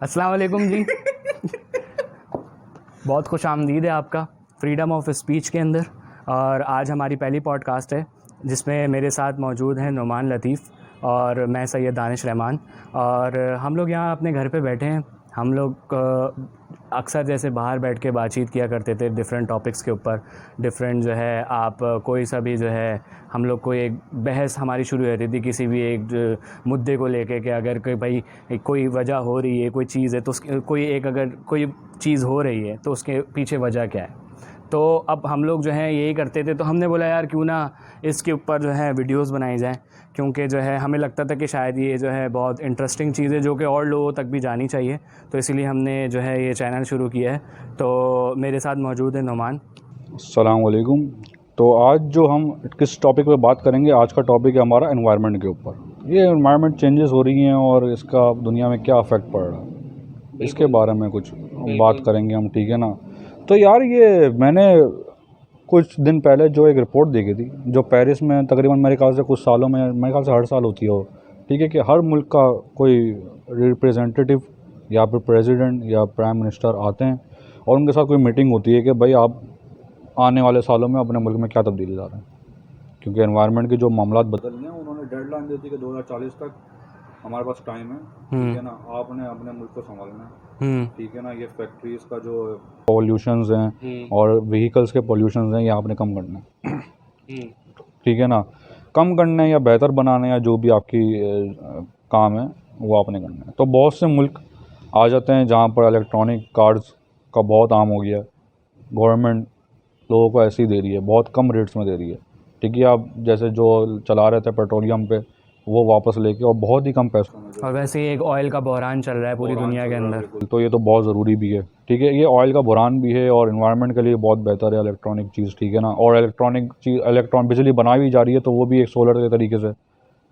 अस्सलाम वालेकुम जी। बहुत खुश आमदीद है आपका फ्रीडम ऑफ स्पीच के अंदर। और आज हमारी पहली पॉडकास्ट है जिसमें मेरे साथ मौजूद हैं नुमान लतीफ़ और मैं सैयद दानिश रहमान। और हम लोग यहाँ अपने घर पे बैठे हैं। हम लोग अक्सर जैसे बाहर बैठ के बातचीत किया करते थे डिफरेंट टॉपिक्स के ऊपर। डिफरेंट जो है आप कोई सा भी जो है हम लोग को एक बहस हमारी शुरू रहती थी किसी भी एक मुद्दे को लेके कि अगर कोई भाई कोई वजह हो रही है, कोई चीज़ है तो कोई एक अगर कोई चीज़ हो रही है तो उसके पीछे वजह क्या है। तो अब हम लोग जो है यही करते थे, तो हमने बोला यार क्यों ना इसके ऊपर जो है वीडियोस बनाई जाएं, क्योंकि जो है हमें लगता था कि शायद ये जो है बहुत इंटरेस्टिंग चीज़ है जो कि और लोगों तक भी जानी चाहिए। तो इसीलिए हमने जो है ये चैनल शुरू किया है। तो मेरे साथ मौजूद है नुमान। अस्सलाम वालेकुम। तो आज जो हम किस टॉपिक पे बात करेंगे, आज का टॉपिक है हमारा एनवायरनमेंट के ऊपर। ये एनवायरनमेंट चेंजेस हो रही हैं और इसका दुनिया में क्या अफेक्ट पड़ रहा है, इसके बारे में कुछ बात करेंगे हम, ठीक है ना। तो यार ये मैंने कुछ दिन पहले जो एक रिपोर्ट देखी थी जो पेरिस में तकरीबन मेरे ख्याल से कुछ सालों में, मेरे ख्याल से हर साल होती है वो, ठीक है, कि हर मुल्क का कोई रिप्रेजेंटेटिव या फिर प्रेसिडेंट या प्राइम मिनिस्टर आते हैं और उनके साथ कोई मीटिंग होती है कि भाई आप आने वाले सालों में अपने मुल्क में क्या तब्दीली ला रहे हैं, क्योंकि एनवायरनमेंट के जो मामला बदल रहे हैं। उन्होंने डेडलाइन दी थी कि 2040 तक हमारे पास टाइम है, ठीक है ना, आपने अपने मुल्क को संभालना है, ठीक है ना। ये फैक्ट्रीज का जो पॉल्यूशंस हैं और व्हीकल्स के पॉल्यूशंस हैं ये आपने कम करना है, ठीक है ना। कम करना है या बेहतर बनाना है या जो भी आपकी काम है वो आपने करना है। तो बहुत से मुल्क आ जाते हैं जहाँ पर इलेक्ट्रॉनिक कार्स का बहुत आम हो गया है। गवर्नमेंट लोगों को ऐसे ही दे रही है, बहुत कम रेट्स में दे रही है, ठीक है। आप जैसे जो चला रहे थे पेट्रोलियम पे वो वापस लेके और बहुत ही कम पैसों में। और वैसे ही एक ऑयल का बहरान चल रहा है पूरी दुनिया के अंदर, तो ये तो बहुत ज़रूरी भी है, ठीक है। ये ऑयल का बहरान भी है और इन्वायरमेंट के लिए बहुत बेहतर है इलेक्ट्रॉनिक चीज़, ठीक है ना। और इलेक्ट्रॉनिक चीज़ बिजली बनाई भी जा रही है तो वो भी एक सोलर के तरीके से,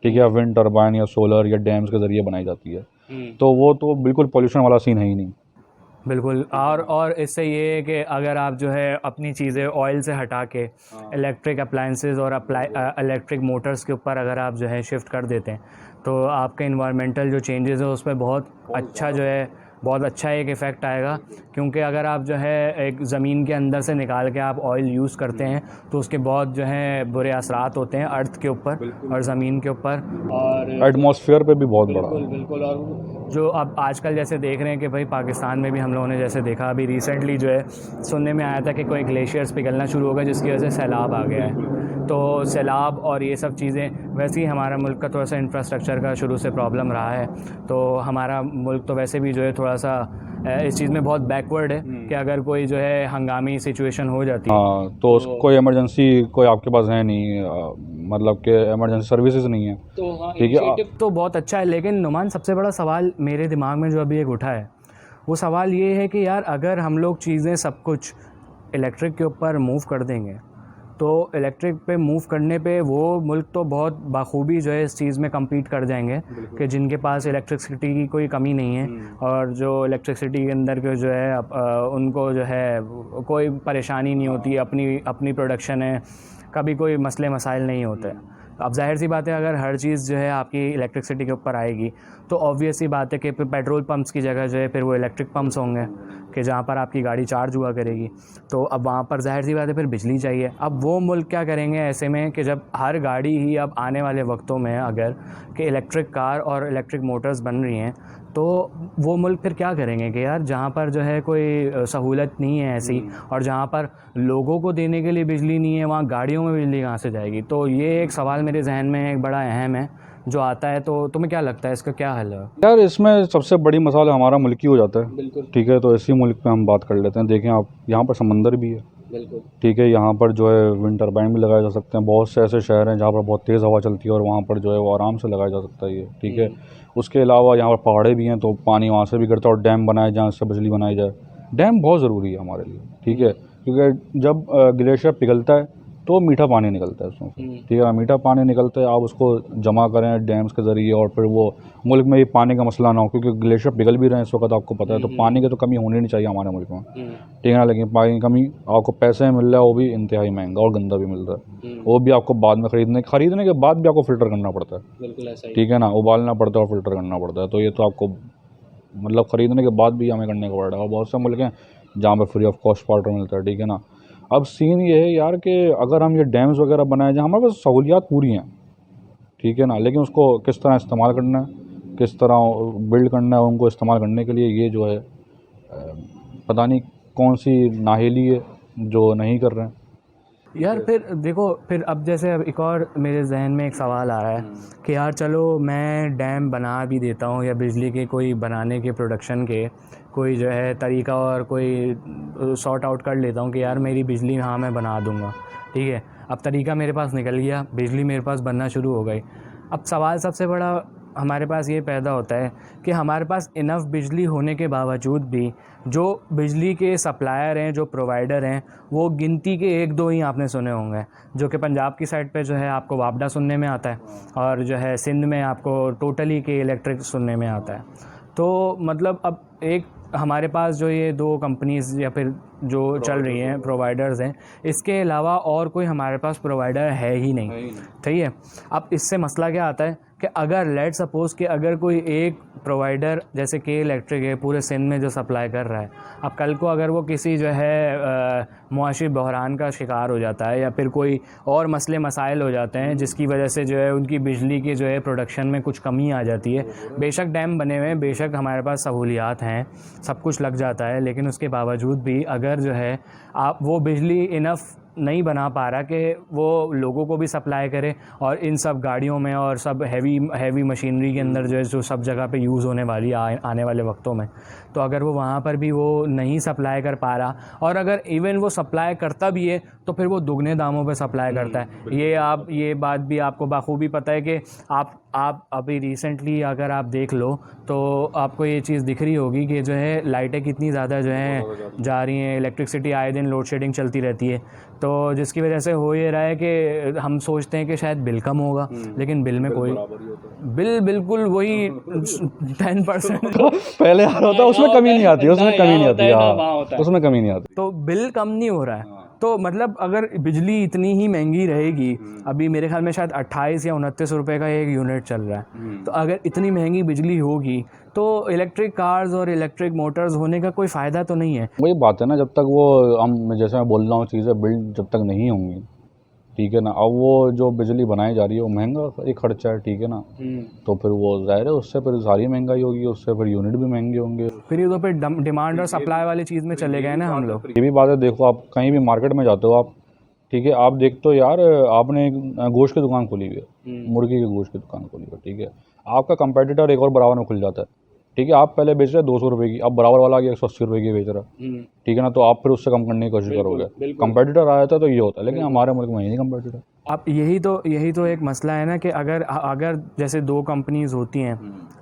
ठीक है, विंड टर्बाइन या सोलर या डैम्स के ज़रिए बनाई जाती है। तो वो तो बिल्कुल पोल्यूशन वाला सीन है ही नहीं। बिल्कुल। और इससे ये है कि अगर आप जो है अपनी चीज़ें ऑयल से हटा के इलेक्ट्रिक अप्लायंसेस और इलेक्ट्रिक मोटर्स के ऊपर अगर आप जो है शिफ्ट कर देते हैं तो आपके इन्वायरमेंटल जो चेंजेस है उसमें बहुत अच्छा जो है बहुत अच्छा एक इफ़ेक्ट आएगा। क्योंकि अगर आप जो है एक ज़मीन के अंदर से निकाल के आप ऑयल यूज़ करते हैं तो उसके बहुत जो है बुरे असरात होते हैं अर्थ के ऊपर और ज़मीन के ऊपर और एटमॉस्फेयर पे भी बहुत बड़ा। बिल्कुल। और जो अब आजकल जैसे देख रहे हैं कि भाई पाकिस्तान में भी हम लोगों ने जैसे देखा अभी रिसेंटली जो है सुनने में आया था कि कोई ग्लेशियर्स पिघलना शुरू हो गया जिसकी वजह से सैलाब आ गया है। तो सैलाब और ये सब चीज़ें, वैसे ही हमारा मुल्क का थोड़ा सा इंफ्रास्ट्रक्चर का शुरू से प्रॉब्लम रहा है। तो हमारा मुल्क तो वैसे भी जो है थोड़ा सा इस चीज़ में बहुत बैकवर्ड है कि अगर कोई जो है हंगामी सिचुएशन हो जाती है हाँ तो कोई इमरजेंसी कोई आपके पास है नहीं, मतलब कि इमरजेंसी सर्विसेज नहीं है, तो ठीक है। तो बहुत अच्छा है। लेकिन नुमान सबसे बड़ा सवाल मेरे दिमाग में जो अभी एक उठा है वो सवाल ये है कि यार अगर हम लोग चीज़ें सब कुछ इलेक्ट्रिक के ऊपर मूव कर देंगे तो इलेक्ट्रिक पे मूव करने पे वो मुल्क तो बहुत बाखूबी जो है इस चीज़ में कम्पीट कर जाएंगे कि जिनके पास इलेक्ट्रिसिटी की कोई कमी नहीं है और जो इलेक्ट्रिसिटी के अंदर के जो है उनको जो है कोई परेशानी नहीं होती, अपनी प्रोडक्शन है, कभी कोई मसले मसाइल नहीं होते। अब जाहिर सी बात है अगर हर चीज़ जो है आपकी इलेक्ट्रिसिटी के ऊपर आएगी तो ऑब्वियस सी बात है कि पेट्रोल पंप्स की जगह जो है फिर वो इलेक्ट्रिक पंप्स होंगे कि जहाँ पर आपकी गाड़ी चार्ज हुआ करेगी। तो अब वहाँ पर जाहिर सी बात है फिर बिजली चाहिए। अब वो मुल्क क्या करेंगे ऐसे में कि जब हर गाड़ी ही अब आने वाले वक्तों में अगर कि इलेक्ट्रिक कार और इलेक्ट्रिक मोटर्स बन रही हैं तो वो मुल्क फिर क्या करेंगे कि यार जहाँ पर जो है कोई सहूलत नहीं है ऐसी और जहाँ पर लोगों को देने के लिए बिजली नहीं है वहाँ गाड़ियों में बिजली कहाँ से जाएगी। तो ये एक सवाल मेरे जहन में एक बड़ा अहम है जो आता है। तो तुम्हें क्या लगता है इसका क्या हल है? यार इसमें सबसे बड़ी मसाला हमारा मुल्क ही हो जाता है, ठीक है। तो इसी मुल्क पे हम बात कर लेते हैं। देखें आप, यहाँ पर समंदर भी है, ठीक है, यहाँ पर जो है विंड टर्बाइन भी लगाए जा सकते हैं। बहुत से ऐसे शहर हैं जहाँ पर बहुत तेज़ हवा चलती है और वहाँ पर जो है वो आराम से लगाया जा सकता है ये, ठीक है। उसके अलावा यहाँ पर पहाड़े भी हैं तो पानी वहाँ से भी गिरता है और डैम बनाए जहाँ से बिजली बनाई जाए। डैम बहुत ज़रूरी है हमारे लिए, ठीक है, क्योंकि जब ग्लेशियर पिघलता है तो मीठा पानी निकलता है उसमें, ठीक है। मीठा पानी निकलता है, आप उसको जमा करें डैम्स के ज़रिए, और फिर वो मुल्क में ये पानी का मसला ना हो, क्योंकि ग्लेशियर पिघल भी रहे हैं इस वक्त, आपको पता है। तो पानी की तो कमी होनी नहीं चाहिए हमारे मुल्क में, ठीक है ना। लेकिन पानी की कमी, आपको पैसे में मिल रहा है वो भी इंतहाई महंगा और गंदा भी मिल रहा है, वो भी आपको बाद में खरीदने के बाद भी आपको फ़िल्टर करना पड़ता है, बिल्कुल ऐसा ही, ठीक है ना। उबालना पड़ता है और फ़िल्टर करना पड़ता है। तो ये तो आपको मतलब ख़रीदने के बाद भी हमें करने को पड़ रहा है। और बहुत से मुल्क हैं जहाँ पे फ्री ऑफ कॉस्ट वाटर मिलता है, ठीक है ना। अब सीन ये है यार कि अगर हम ये डैम्स वगैरह बनाए जाए, हमारे पास सहूलियात पूरी हैं, ठीक है ना, लेकिन उसको किस तरह इस्तेमाल करना है, किस तरह बिल्ड करना है, उनको इस्तेमाल करने के लिए ये जो है पता नहीं कौन सी नाहेली है जो नहीं कर रहे हैं यार। फिर देखो, फिर अब जैसे अब एक और मेरे जहन में एक सवाल आ रहा है कि यार चलो मैं डैम बना भी देता हूँ, या बिजली के कोई बनाने के प्रोडक्शन के कोई जो है तरीका और कोई सॉर्ट आउट कर लेता हूँ कि यार मेरी बिजली हाँ मैं बना दूँगा, ठीक है। अब तरीका मेरे पास निकल गया, बिजली मेरे पास बनना शुरू हो गई। अब सवाल सबसे बड़ा हमारे पास ये पैदा होता है कि हमारे पास इनफ बिजली होने के बावजूद भी जो बिजली के सप्लायर हैं, जो प्रोवाइडर हैं, वो गिनती के 1-2 ही आपने सुने होंगे, जो कि पंजाब की साइड पे जो है आपको वापडा सुनने में आता है, और जो है सिंध में आपको टोटली के इलेक्ट्रिक सुनने में आता है। तो मतलब अब एक हमारे पास जो ये 2 कंपनीज़ या फिर जो चल रही हैं प्रोवाइडर्स हैं, इसके अलावा और कोई हमारे पास प्रोवाइडर है ही नहीं, ठीक है। अब इससे मसला क्या आता है कि अगर लेट सपोज़ कि अगर कोई एक प्रोवाइडर जैसे के इलेक्ट्रिक है पूरे सिंध में जो सप्लाई कर रहा है, अब कल को अगर वो किसी जो है मुआशी बहरान का शिकार हो जाता है, या फिर कोई और मसले मसाइल हो जाते हैं जिसकी वजह से जो है उनकी बिजली की जो है प्रोडक्शन में कुछ कमी आ जाती है, बेशक डैम बने हुए हैं, बेशक हमारे पास सहूलियात हैं, सब कुछ लग जाता है, लेकिन उसके बावजूद भी अगर जो है आप वो बिजली इनफ नहीं बना पा रहा कि वो लोगों को भी सप्लाई करे, और इन सब गाड़ियों में और सब हैवी मशीनरी के अंदर जो है जो सब जगह पे यूज़ होने वाली आने वाले वक्तों में, तो अगर वो वहाँ पर भी वो नहीं सप्लाई कर पा रहा, और अगर इवन वो सप्लाई करता भी है तो फिर वो दुगने दामों पे सप्लाई करता है। ये बात भी आपको बाखूबी पता है कि आप अभी रिसेंटली अगर आप देख लो तो आपको ये चीज़ दिख रही होगी कि जो है लाइटें कितनी ज़्यादा जो हैं जा रही हैं, इलेक्ट्रिसिटी आए दिन लोड शेडिंग चलती रहती है, तो जिसकी वजह से हो ये रहा है कि हम सोचते हैं कि शायद बिल कम होगा, लेकिन बिल में कोई बिल बिल्कुल वही 10% पहले आ रहा होता, उसमें कमी नहीं आती, उसमें कमी नहीं आती, उसमें कमी नहीं आती, तो बिल कम नहीं हो रहा है। तो मतलब अगर बिजली इतनी ही महंगी रहेगी, अभी मेरे ख्याल में शायद 28 या 29 रुपये का एक यूनिट चल रहा है, तो अगर इतनी महंगी बिजली होगी तो इलेक्ट्रिक कार्स और इलेक्ट्रिक मोटर्स होने का कोई फ़ायदा तो नहीं है। वही बात है ना, जब तक वो हम जैसे मैं बोल रहा हूँ चीज़ें बिल्ड जब तक नहीं होंगी, ठीक है ना। अब वो जो बिजली बनाई जा रही है वो महंगा एक खर्चा है, ठीक है ना। तो फिर वो ज़ाहिर है उससे फिर सारी महंगाई होगी, उससे फिर यूनिट भी महंगे होंगे, फिर ये तो फिर डिमांड और सप्लाई वाली चीज़ में चले गए ना हम लोग। ये भी बात है। देखो आप कहीं भी मार्केट में जाते हो आप, ठीक है, आप देखते हो यार आपने गोश्त की दुकान खोली हुई है, मुर्गी के गोश्त की दुकान खोली हुई है, ठीक है, आपका कंपेटिटर एक और बराबर में खुल जाता है, ठीक है, आप पहले बेच रहे 200 रुपये की, अब बराबर वाला आगे 180 रुपये की बेच रहा है, ठीक है ना। तो आप फिर उससे कम करने की कोशिश करोगे, कंपेटिटर आया था तो ये होता है, लेकिन हमारे मुल्क में ही नहीं कंपेटिटर। अब यही तो एक मसला है ना कि अगर जैसे 2 कंपनीज़ होती हैं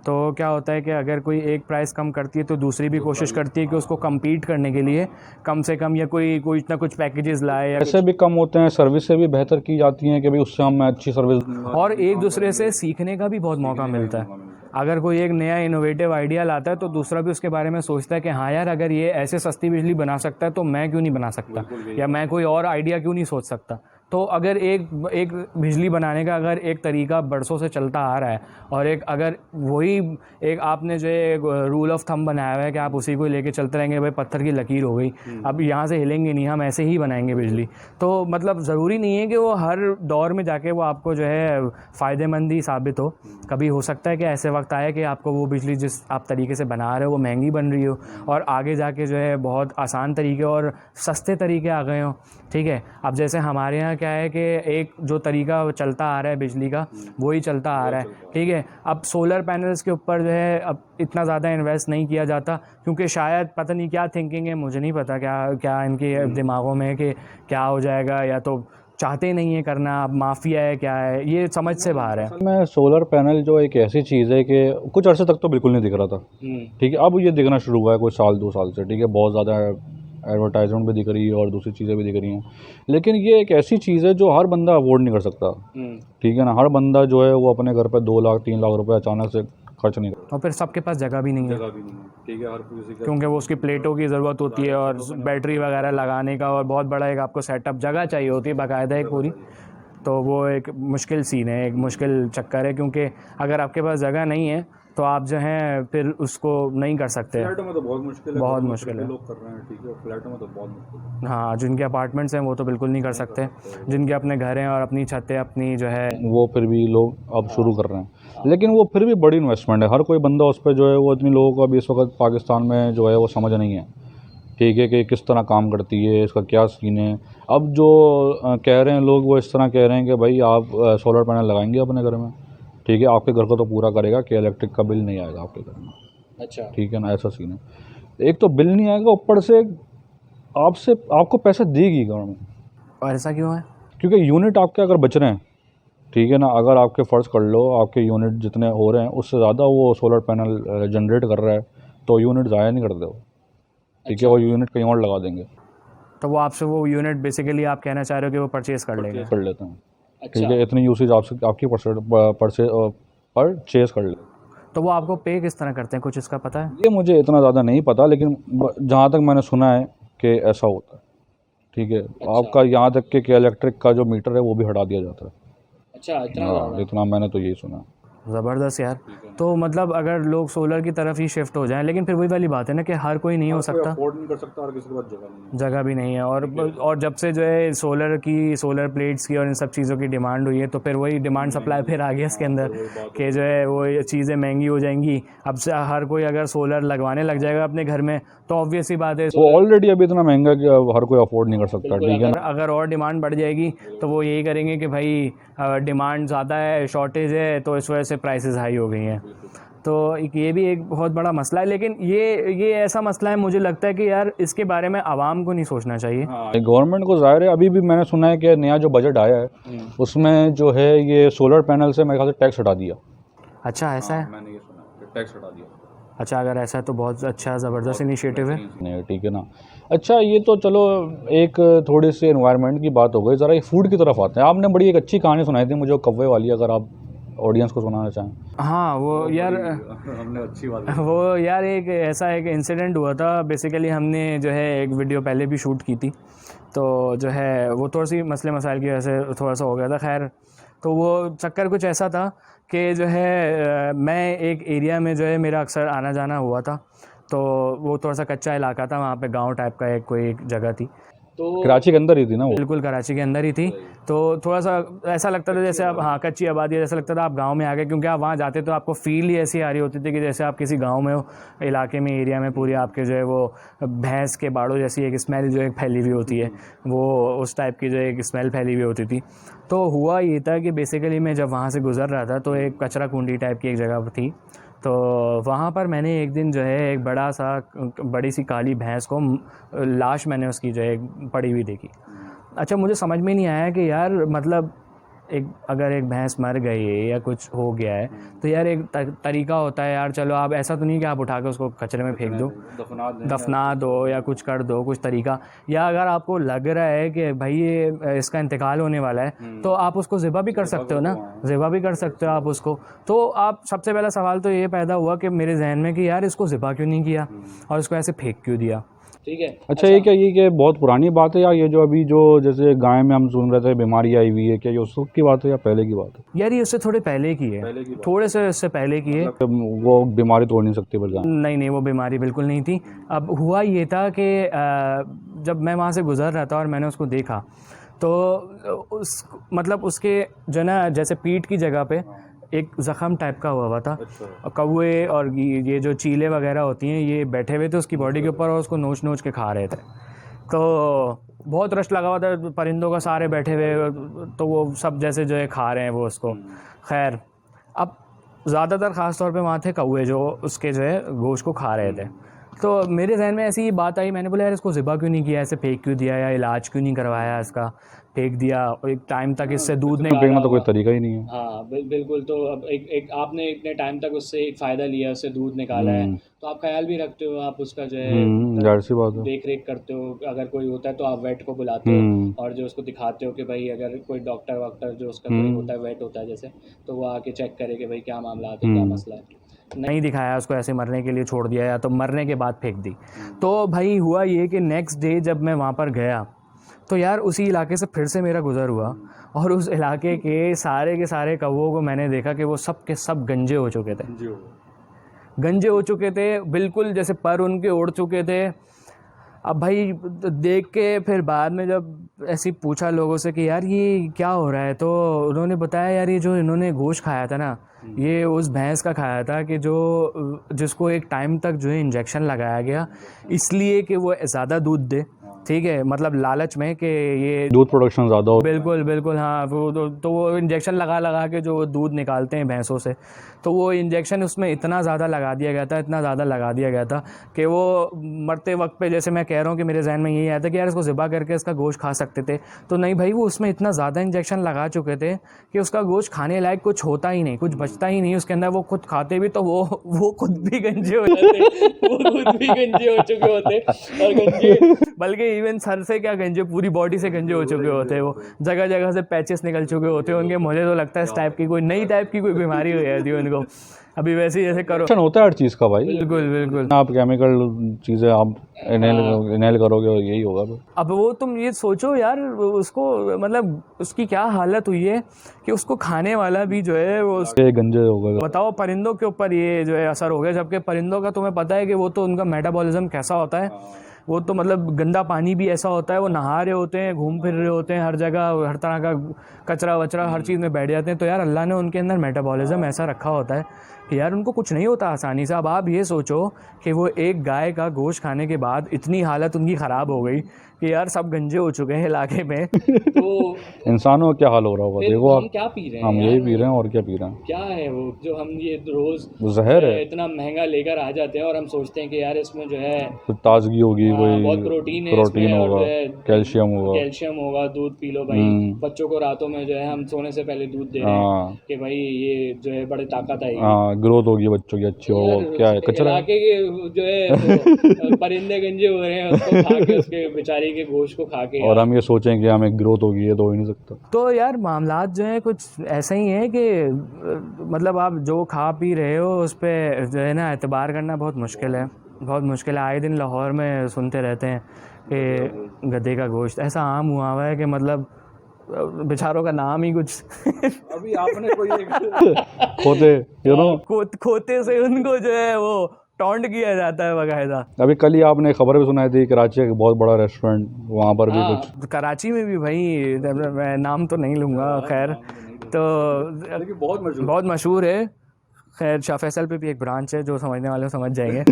तो क्या होता है कि अगर कोई एक प्राइस कम करती है तो दूसरी भी कोशिश करती है कि उसको कम्पीट करने के लिए कम से कम या कोई ना कुछ पैकेजेस लाए, या पैसे भी कम होते हैं, सर्विस से भी बेहतर की जाती हैं कि भाई उससे हम अच्छी सर्विस, और एक दूसरे से सीखने का भी बहुत मौका मिलता है। अगर कोई एक नया इनोवेटिव आइडिया लाता है तो दूसरा भी उसके बारे में सोचता है कि हाँ यार अगर ये ऐसे सस्ती बिजली बना सकता है तो मैं क्यों नहीं बना सकता, या मैं कोई और आइडिया क्यों नहीं सोच सकता। तो अगर एक बिजली बनाने का अगर एक तरीका बरसों से चलता आ रहा है, और एक अगर वही एक आपने जो है रूल ऑफ थंब बनाया हुआ है कि आप उसी को लेके चलते रहेंगे, भाई पत्थर की लकीर हो गई, अब यहाँ से हिलेंगे नहीं, हम ऐसे ही बनाएंगे बिजली, तो मतलब ज़रूरी नहीं है कि वो हर दौर में जाके वो आपको जो है फ़ायदेमंद ही साबित हो। कभी हो सकता है कि ऐसे वक्त आए कि आपको वो बिजली जिस आप तरीके से बना रहे हो वो महंगी बन रही हो, और आगे जाके जो है बहुत आसान तरीके और सस्ते तरीके आ गए हों, ठीक है। अब जैसे हमारे यहाँ क्या है कि एक जो तरीका चलता आ रहा है बिजली का वही चलता आ रहा है, ठीक है। अब सोलर पैनल्स के ऊपर जो है अब इतना ज़्यादा इन्वेस्ट नहीं किया जाता, क्योंकि शायद पता नहीं क्या थिंकिंग है, मुझे नहीं पता क्या इनके दिमागों में कि क्या हो जाएगा, या तो चाहते नहीं है करना, अब माफिया है क्या है, ये समझ से बाहर है। मैं सोलर पैनल जो एक ऐसी चीज़ है कि कुछ अर्से तक तो बिल्कुल नहीं दिख रहा था, ठीक है, अब ये दिखना शुरू हुआ है कुछ साल 2 साल से, ठीक है, बहुत ज़्यादा एडवर्टाइजमेंट भी दिख रही है और दूसरी चीज़ें भी दिख रही हैं, लेकिन ये एक ऐसी चीज़ है जो हर बंदा अफोर्ड नहीं कर सकता। ठीक है ना, हर बंदा जो है वो अपने घर पे 2 लाख 3 लाख रुपए अचानक से खर्च नहीं करता। और फिर सबके पास जगह भी नहीं है, ठीक है, हर किसी का क्योंकि वो उसकी प्लेटों की ज़रूरत होती है और बैटरी वगैरह लगाने का, और बहुत बड़ा एक आपको सेटअप जगह चाहिए होती है बाकायदा एक पूरी। तो वो एक मुश्किल सीन है, एक मुश्किल चक्कर है, क्योंकि अगर आपके पास जगह नहीं है तो आप जो हैं फिर उसको नहीं कर सकते। फ्लैटों में तो बहुत मुश्किल है, बहुत मुश्किल है। लोग कर रहे हैं, ठीक है, फ्लैटों में तो बहुत मुश्किल है। हाँ, जिनके अपार्टमेंट्स हैं वो तो बिल्कुल नहीं कर सकते, जिनके अपने घर हैं और अपनी छतें अपनी जो है, वो फिर भी लोग अब शुरू कर रहे हैं, लेकिन वो फिर भी बड़ी इन्वेस्टमेंट है। हर कोई बंदा उस पर जो है वो, इतनी लोगों को अभी इस वक्त पाकिस्तान में जो है वो समझ नहीं है, ठीक है, कि किस तरह काम करती है, इसका क्या सीन है। अब जो कह रहे हैं लोग वो इस तरह कह रहे हैं कि भाई आप सोलर पैनल लगाएंगे अपने घर में, ठीक है, आपके घर को तो पूरा करेगा कि इलेक्ट्रिक का बिल नहीं आएगा आपके घर में। अच्छा, ठीक है ना, ऐसा सीन है। एक तो बिल नहीं आएगा, ऊपर से आपको पैसा देगी गवर्नमेंट। और ऐसा क्यों है? क्योंकि यूनिट आपके अगर बच रहे हैं, ठीक है ना, अगर आपके फ़र्ज़ कर लो आपके यूनिट जितने हो रहे हैं उससे ज़्यादा वो सोलर पैनल जनरेट कर रहा है, तो यूनिट ज़ाया नहीं करते वो, ठीक है, वो यूनिट कहीं और लगा देंगे। तो वो आपसे वो यूनिट बेसिकली आप कहना चाह रहे हो कि वो परचेज़ कर लेंगे? कर लेते हैं, ठीक है, इतनी यूसेज आपकी परचेज कर ले। तो वो आपको पे किस तरह करते हैं, कुछ इसका पता है? ये मुझे इतना ज़्यादा नहीं पता, लेकिन जहाँ तक मैंने सुना है कि ऐसा होता है, ठीक है। आपका यहाँ तक कि इलेक्ट्रिक का जो मीटर है वो भी हटा दिया जाता है। अच्छा, हाँ, इतना मैंने तो यही सुना है। ज़बरदस्त यार। तो मतलब अगर लोग सोलर की तरफ ही शिफ्ट हो जाएं, लेकिन फिर वही वाली बात है ना कि हर कोई नहीं हो सकता, अफोर्ड नहीं कर सकता और किसी के पास जगह नहीं है। जगह भी नहीं है। और जब से जो है सोलर प्लेट्स की और इन सब चीज़ों की डिमांड हुई है, तो फिर वही डिमांड सप्लाई फिर आ गया इसके अंदर कि जो है वो चीज़ें महंगी हो जाएंगी। अब से हर कोई अगर सोलर लगवाने लग जाएगा अपने घर में, तो ऑब्वियस सी बात है वो ऑलरेडी अभी इतना महंगा कि अब हर कोई अफोर्ड नहीं कर सकता, ठीक है ना। अगर और डिमांड बढ़ जाएगी तो वो यही करेंगे कि भाई डिमांड ज़्यादा है, शॉर्टेज है, तो इस वजह से प्राइसेस हाई हो गई हैं। तो ये भी एक बहुत बड़ा मसला है, लेकिन ये ऐसा मसला है, मुझे लगता है कि यार इसके बारे में आवाम को नहीं सोचना चाहिए। गवर्नमेंट को ज़ाहिर है, अभी भी मैंने सुना है कि नया जो बजट आया है उसमें जो है ये सोलर पैनल से मेरे ख्याल से टैक्स हटा दिया। अच्छा, ऐसा है? मैंने ये सुना कि टैक्स हटा दिया। अच्छा, अगर ऐसा है तो बहुत अच्छा ज़बरदस्त इनिशिएटिव है। नहीं, ठीक है ना। अच्छा, ये तो चलो एक थोड़ी सी एनवायरनमेंट की बात हो गई, ज़रा ये फूड की तरफ आते हैं। आपने बड़ी एक अच्छी कहानी सुनाई थी मुझे कौवे वाली, अगर आप ऑडियंस को सुनाना चाहें। हाँ, वो यार हमने अच्छी बात वो यार एक ऐसा एक इंसिडेंट हुआ था। बेसिकली हमने जो है एक वीडियो पहले भी शूट की थी, तो जो है वो थोड़ी सी मसले मसाइल की वजह से थोड़ा सा हो गया था। खैर, तो वो चक्कर कुछ ऐसा था कि जो है मैं एक एरिया में जो है मेरा अक्सर आना जाना हुआ था, तो वो थोड़ा सा कच्चा इलाका था, वहाँ पे गांव टाइप का एक जगह थी। तो कराची के अंदर ही थी ना वो? बिल्कुल कराची के अंदर ही थी। तो थोड़ा सा ऐसा लगता था जैसे आप, हाँ, कच्ची आबादी, जैसा लगता था आप गांव में आ गए, क्योंकि आप वहाँ जाते तो आपको फील ही ऐसी आ रही होती थी कि जैसे आप किसी गांव में हो, इलाके में, एरिया में। पूरी आपके जो है वो भैंस के बाड़ों जैसी एक स्मेल जो है फैली हुई होती है, वो उस टाइप की जो एक स्मेल फैली हुई होती थी। तो हुआ ये था कि बेसिकली मैं जब वहाँ से गुजर रहा था तो एक कचरा कुंडी टाइप की एक जगह थी, तो वहाँ पर मैंने एक दिन जो है एक बड़ी सी काली भैंस को, लाश मैंने उसकी जो है पड़ी हुई देखी। अच्छा, मुझे समझ में नहीं आया कि यार मतलब अगर एक भैंस मर गई है या कुछ हो गया है तो यार एक तरीका होता है यार, चलो आप ऐसा तो नहीं कि आप उठा के उसको कचरे में फेंक दो, दफना दो या कुछ कर दो, कुछ तरीका। या अगर आपको लग रहा है कि भाई ये इसका इंतकाल होने वाला है, तो आप उसको ज़िबा भी कर सकते हो ना, ज़िबा भी कर सकते हो आप उसको। तो आप सबसे पहला सवाल तो ये पैदा हुआ कि मेरे जहन में कि यार इसको ज़िबा क्यों नहीं किया और इसको ऐसे फेंक क्यों दिया। ठीक है। अच्छा, ये क्या, ये क्या बहुत पुरानी बात है या ये जो अभी जो जैसे गाय में हम सुन रहे थे बीमारी आई हुई है, क्या ये उस वक्त की बात है या पहले की बात है? यार ये उससे थोड़े पहले की है, थोड़े से उससे पहले की है। मतलब वो बीमारी तोड़ नहीं सकती पर गाय? नहीं, वो बीमारी बिल्कुल नहीं थी। अब हुआ ये था कि जब मैं वहाँ से गुजर रहा था और मैंने उसको देखा, तो मतलब उसके जो ना जैसे पीठ की जगह पे एक ज़ख़म टाइप का हुआ था। और कौवे और ये जो चीले वगैरह होती हैं, ये बैठे हुए थे उसकी बॉडी के ऊपर और उसको नोच के खा रहे थे। तो बहुत रश लगा हुआ था परिंदों का, सारे बैठे हुए, तो वो सब जैसे जो है खा रहे हैं वो उसको। खैर, अब ज़्यादातर ख़ास तौर पे वहाँ थे कौवे जो उसके जो है गोश्त को खा रहे थे। तो मेरे जहन में ऐसी ही बात आई, मैंने बोला यार इसको ज़िबा क्यों नहीं किया, ऐसे फेंक क्यों दिया, या इलाज क्यों नहीं करवाया इसका, फेंक दिया और एक टाइम तक इससे दूध फेंकना निकाला तो कोई होगा। तरीका ही नहीं है। हाँ बिल्कुल। तो अब एक आपने इतने टाइम तक उससे एक फ़ायदा लिया, उससे दूध निकाला है, तो आप ख्याल भी रखते हो, आप उसका जो है जाहिर सी बात है। देख रेख करते हो। अगर कोई होता है तो आप वेट को बुलाते हो और जो उसको दिखाते हो कि भाई अगर कोई डॉक्टर वॉक्टर जो उसका कोई होता है, वेट होता है जैसे, तो वो आके चेक करे कि भाई क्या मामला है, क्या मसला है। नहीं दिखाया उसको, ऐसे मरने के लिए छोड़ दिया या तो मरने के बाद फेंक दी। तो भाई हुआ ये कि नेक्स्ट डे जब मैं वहाँ पर गया तो यार उसी इलाके से फिर से मेरा गुज़र हुआ और उस इलाके के सारे कौवों को मैंने देखा कि वो सब के सब गंजे हो चुके थे, गंजे हो चुके थे बिल्कुल, जैसे पर उनके उड़ चुके थे। अब भाई देख के फिर बाद में जब ऐसे पूछा लोगों से कि यार ये क्या हो रहा है, तो उन्होंने बताया यार ये जो इन्होंने गोश्त खाया था ना, ये उस भैंस का खाया था कि जिसको एक टाइम तक जो है इंजेक्शन लगाया गया इसलिए कि वो ज़्यादा दूध दे, ठीक है, मतलब लालच में कि ये दूध प्रोडक्शन ज़्यादा हो। बिल्कुल बिल्कुल हाँ, वो तो वो इंजेक्शन लगा के जो दूध निकालते हैं भैंसों से, तो वो इंजेक्शन उसमें इतना ज़्यादा लगा दिया गया था, इतना ज़्यादा लगा दिया गया था कि वो मरते वक्त पे, जैसे मैं कह रहा हूँ कि मेरे जहन में यही आया था कि यार इसको ज़िबा करके इसका गोश्त खा सकते थे, तो नहीं भाई, वो उसमें इतना ज़्यादा इंजेक्शन लगा चुके थे कि उसका गोश्त खाने लायक कुछ होता ही नहीं, कुछ बचता ही नहीं उसके अंदर। वो खुद खाते भी तो वो खुद भी गंजे हो जाते, वो खुद भी गंजे हो चुके होते, और गंजे बल्कि इवन सर से क्या गंजे, पूरी बॉडी से गंजे हो चुके होते, वो जगह जगह से पैचेस निकल चुके होते उनके। मुझे तो लगता है इस टाइप की कोई नई टाइप की कोई बीमारी हो गई थी उनको अभी, वैसे ही जैसे करो। प्रोडक्शन होता है हर चीज़ का भाई, बिल्कुल बिल्कुल। आप केमिकल चीज़ें आप इनहेल करोगे और यही होगा। अब वो तुम ये सोचो यार, उसको मतलब उसकी क्या हालत हुई है कि उसको खाने वाला भी जो है वो ये गंजे होगा। बताओ, परिंदों के ऊपर ये जो है असर हो गया, जबकि परिंदों का तुम्हें पता है कि वो तो उनका मेटाबॉलिज्म कैसा होता है, वो तो मतलब गंदा पानी भी ऐसा होता है, वो नहा रहे होते हैं, घूम फिर रहे होते हैं हर जगह, हर तरह का कचरा वचरा हर चीज़ में बैठ जाते हैं। तो यार अल्लाह ने उनके अंदर मेटाबॉलिज्म ऐसा रखा होता है कि यार उनको कुछ नहीं होता आसानी से। अब आप ये सोचो कि वो एक गाय का गोश्त खाने के बाद इतनी हालत उनकी ख़राब हो गई कि यार सब गंजे हो चुके हैं इलाके में। तो इंसानों का क्या हाल हो रहा होगा, फिर देखो हम आप। क्या पी रहे हैं हम यार? यही पी रहे हैं और क्या पी रहे हैं। क्या है वो जो हम ये रोज वो जहर है, इतना महंगा लेकर आ जाते हैं और हम सोचते हैं कि यार इसमें जो है कुछ ताजगी होगी, कोई बहुत प्रोटीन है, प्रोटीन इसमें और होगा, जो है कैल्शियम होगा, दूध पी लो भाई। बच्चों को रातों में जो है हम सोने से पहले दूध दे रहे हैं हाँ कि भाई ये जो है बड़ी ताकत आएगी। हाँ, ग्रोथ होगी बच्चों की अच्छी हो। क्या है, कचरा है। इलाके के जो है वो परिंदे गंजे हो रहे हैं उसको खा के, उसके बेचारे के गोश्त को खा के। और हम ये सोचें कि हमें ग्रोथ होगी, ये तो हो ही नहीं सकता। तो यार मामलात जो है कुछ ऐसा ही है कि मतलब आप जो खा पी रहे हो उस पर जो है ना एतबार करना बहुत मुश्किल है, बहुत मुश्किल है। आए दिन लाहौर में सुनते रहते हैं कि गधे का गोश्त ऐसा आम हुआ हुआ है कि मतलब बेचारों का नाम ही कुछ अभी आपने कोई खोते खोते से उनको जो है वो टॉन्ट किया जाता है बाकायदा। अभी कल ही आपने खबर भी सुनाई थी, कराची का एक बहुत बड़ा रेस्टोरेंट, वहाँ पर भी कुछ। कराची में भी भाई, मैं नाम तो नहीं लूँगा, खैर तो बहुत मशहूर है। खैर शाह फैसल पे भी एक ब्रांच है, जो समझने वाले समझ जाएंगे।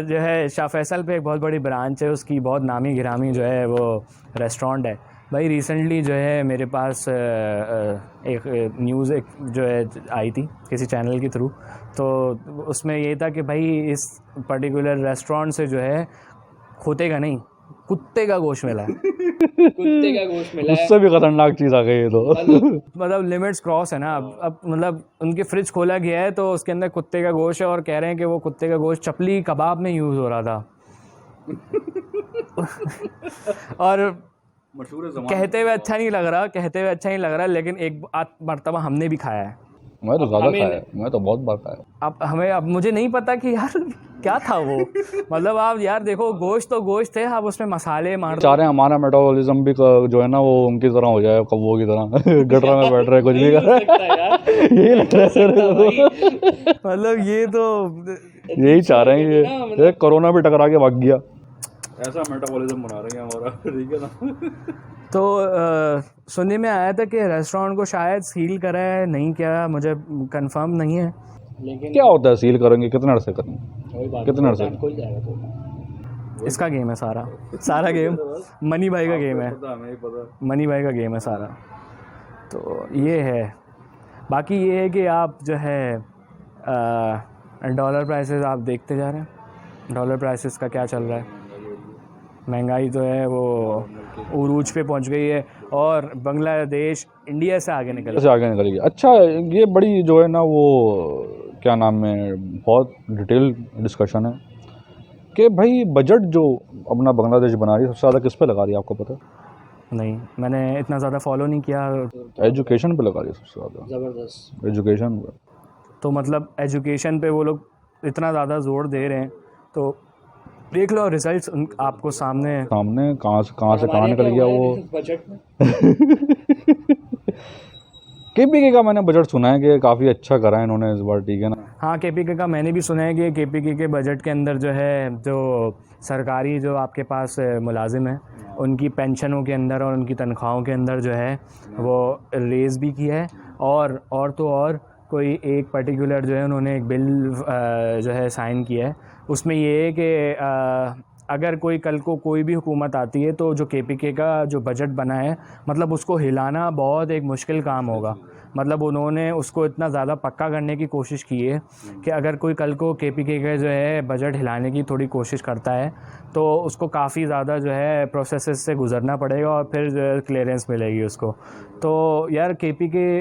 जो है शाह फैसल पे एक बहुत बड़ी ब्रांच है उसकी, बहुत नामी गिरामी जो है वो रेस्टोरेंट है भाई। रिसेंटली जो है मेरे पास एक न्यूज़ एक जो है आई थी किसी चैनल के थ्रू, तो उसमें ये था कि भाई इस पर्टिकुलर रेस्टोरेंट से जो है खोते का नहीं, कुत्ते का गोश्त मिला है। कुत्ते का गोश्त मिला है, उससे भी खतरनाक चीज़ आ गई है तो। मतलब लिमिट्स क्रॉस है ना। अब मतलब उनकी फ्रिज खोला गया है तो उसके अंदर कुत्ते का गोश्त है और कह रहे हैं कि वो कुत्ते का गोश्त चपली कबाब में यूज़ हो रहा था। और कहते हुए अच्छा नहीं लग रहा, लेकिन एक मरतबा हमने भी खाया है। मैं तो ज़्यादा खाया है, मैं तो बहुत बार खाया। अब मुझे नहीं पता कि यार क्या था वो। मतलब आप यार देखो, गोश्त तो गोश्त है, आप उसमें मसाले मार चाह रहे हैं हमारा मेटाबॉलिज्म भी जो है ना वो उनकी तरह हो जाए, कौवों की तरह गटरा में बैठ रहे कुछ भी कर रहे। यही लग रहा है, मतलब ये तो यही चाह रहे हैं। ये कोरोना भी टकरा के भाग गया, ऐसा मेटाबॉलिज्म बना रहे हैं हमारा, ठीक है ना। तो सुनने में आया था कि रेस्टोरेंट को शायद सील करा है, नहीं क्या मुझे कंफर्म नहीं है। लेकिन क्या होता है सील करेंगे, कितने अर्से करेंगे, कितने अर्से खुल जाएगा तो। इसका गेम है सारा गेम मनी भाई का गेम है, मनी भाई का गेम है सारा। तो ये है, बाकी ये है कि आप जो है डॉलर प्राइसेस आप देखते जा रहे हैं, डॉलर प्राइसेस का क्या चल रहा है? महंगाई तो है वो उरूज पे पहुंच गई है और बांग्लादेश इंडिया से आगे निकल ऐसे आगे निकल गया। अच्छा, ये बड़ी जो है ना वो क्या नाम है, बहुत डिटेल डिस्कशन है कि भाई बजट जो अपना बांग्लादेश बना रही है सबसे ज़्यादा किस पे लगा रही है, आपको पता है? नहीं, मैंने इतना ज़्यादा फॉलो नहीं किया। एजुकेशन पे लगा रही है सबसे ज़्यादा, ज़बरदस्त। एजुकेशन पे। तो मतलब एजुकेशन पे वो लोग इतना ज़्यादा जोर दे रहे हैं, तो देख लो रिजल्ट्स आपको सामने हैं। सामने कहाँ से कहाँ हमारे निकल यहाँ गया क्या वो। हुआ है बजट में? केपीके का मैंने बजट सुना है कि काफ़ी अच्छा करा है इन्होंने इस बार, ठीक है ना। हाँ, केपीके का मैंने भी सुना है कि केपीके के बजट के अंदर जो है, जो सरकारी जो आपके पास मुलाजिम हैं उनकी पेंशनों के अंदर और उनकी तनख्वाहों के अंदर जो है वो रेज़ भी किया है। और तो और कोई एक पर्टिकुलर जो है उन्होंने एक बिल जो है साइन किया है। उसमें ये है कि अगर कोई कल को कोई भी हुकूमत आती है तो जो केपीके का जो बजट बना है मतलब उसको हिलाना बहुत एक मुश्किल काम होगा। मतलब उन्होंने उसको इतना ज़्यादा पक्का करने की कोशिश की है कि अगर कोई कल को केपीके का जो है बजट हिलाने की थोड़ी कोशिश करता है तो उसको काफ़ी ज़्यादा जो है प्रोसेसेस से गुज़रना पड़ेगा और फिर जो है क्लियरेंस मिलेगी उसको। तो यार केपीके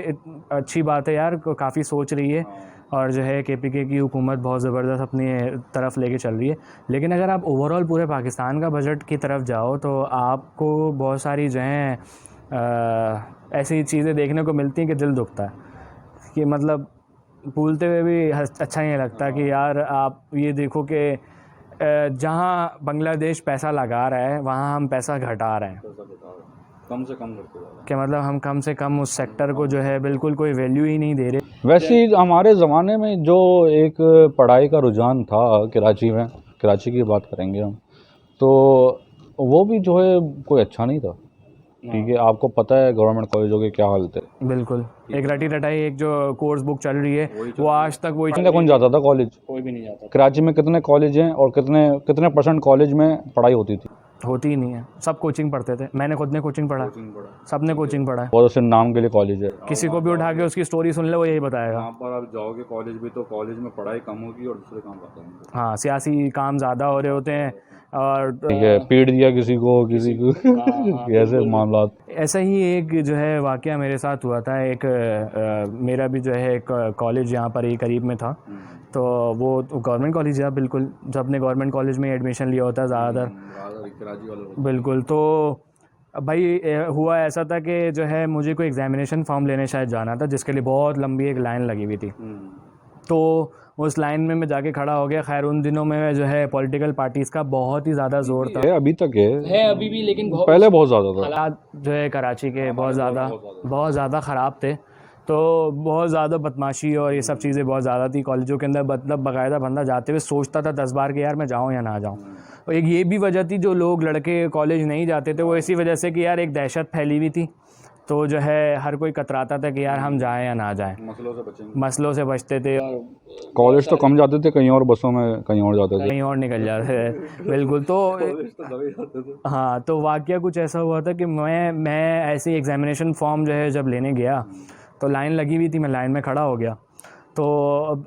अच्छी बात है यार, काफ़ी सोच रही है और जो है केपीके की हुकूमत बहुत ज़बरदस्त अपनी तरफ लेके चल रही है। लेकिन अगर आप ओवरऑल पूरे पाकिस्तान का बजट की तरफ जाओ तो आपको बहुत सारी जो हैं ऐसी चीज़ें देखने को मिलती हैं कि दिल दुखता है कि मतलब भूलते हुए भी अच्छा नहीं लगता कि यार आप ये देखो कि जहाँ बांग्लादेश पैसा लगा रहा है वहाँ हम पैसा घटा रहे हैं, कम से कम करते जा रहे हैं। कि मतलब हम कम से कम उस सेक्टर को जो है बिल्कुल कोई वैल्यू ही नहीं दे रहे। वैसे ही हमारे ज़माने में जो एक पढ़ाई का रुझान था कराची में, कराची की बात करेंगे हम, तो वो भी जो है कोई अच्छा नहीं था, ठीक है। आपको पता है गवर्नमेंट कॉलेजों के क्या हालत है। बिल्कुल, एक रटी रटाई एक जो कोर्स बुक चल रही है वो आज तक वही कौन जाता था कॉलेज? कोई भी नहीं जाता। कराची में कितने कॉलेज हैं और कितने कितने % कॉलेज में पढ़ाई होती थी? होती ही नहीं है। सब कोचिंग पढ़ते थे, मैंने खुद ने कोचिंग पढ़ा, सब ने कोचिंग पढ़ा है। और सिर्फ नाम के लिए कॉलेज है। किसी को भी उठा के उसकी स्टोरी सुन ले वो यही बताएगा। वहाँ पर आप जाओगे कॉलेज भी तो कॉलेज में पढ़ाई कम होगी और दूसरे काम ज़्यादा होंगे। हाँ, सियासी काम ज़्यादा हो रहे होते हैं और ठीक है, पीट दिया किसी को ऐसे मामला। ऐसा ही एक जो है वाक़या मेरे साथ हुआ था। एक मेरा भी जो है एक कॉलेज यहाँ पर ही करीब में था, तो वो गवर्नमेंट कॉलेज है बिल्कुल, जो अपने गवर्नमेंट कॉलेज में एडमिशन लिया होता है ज़्यादातर। बिल्कुल, तो भाई हुआ ऐसा था कि जो है मुझे कोई एग्ज़ामिनेशन फॉर्म लेने शायद जाना था जिसके लिए बहुत लंबी एक लाइन लगी हुई थी। तो उस लाइन में मैं जाके खड़ा हो गया। खैर उन दिनों में जो है पॉलिटिकल पार्टीज़ का बहुत ही ज़्यादा ज़ोर था। अभी तक है अभी भी, लेकिन पहले बहुत ज़्यादा था। हालात जो है कराची के बहुत ज़्यादा ख़राब थे, तो बहुत ज़्यादा बदमाशी और ये सब चीज़ें बहुत ज़्यादा थी कॉलेजों के अंदर। मतलब बाकायदा बंदा जाते हुए सोचता था 10 बार कि यार मैं जाऊँ या ना जाऊँ। और एक ये भी वजह थी, जो लोग लड़के कॉलेज नहीं जाते थे वो इसी वजह से कि यार एक दहशत फैली हुई थी, तो जो है हर कोई कतराता था कि यार हम जाएं या ना जाएं, मसलों से बचते थे। कॉलेज तो कम जाते थे, कहीं और बसों में कहीं और जाते थे, कहीं और निकल जाते थे। बिल्कुल, तो हाँ, तो वाक़या कुछ ऐसा हुआ था कि मैं ऐसे एग्ज़ामिनेशन फॉर्म जो है जब लेने गया तो लाइन लगी हुई थी, मैं लाइन में खड़ा हो गया। तो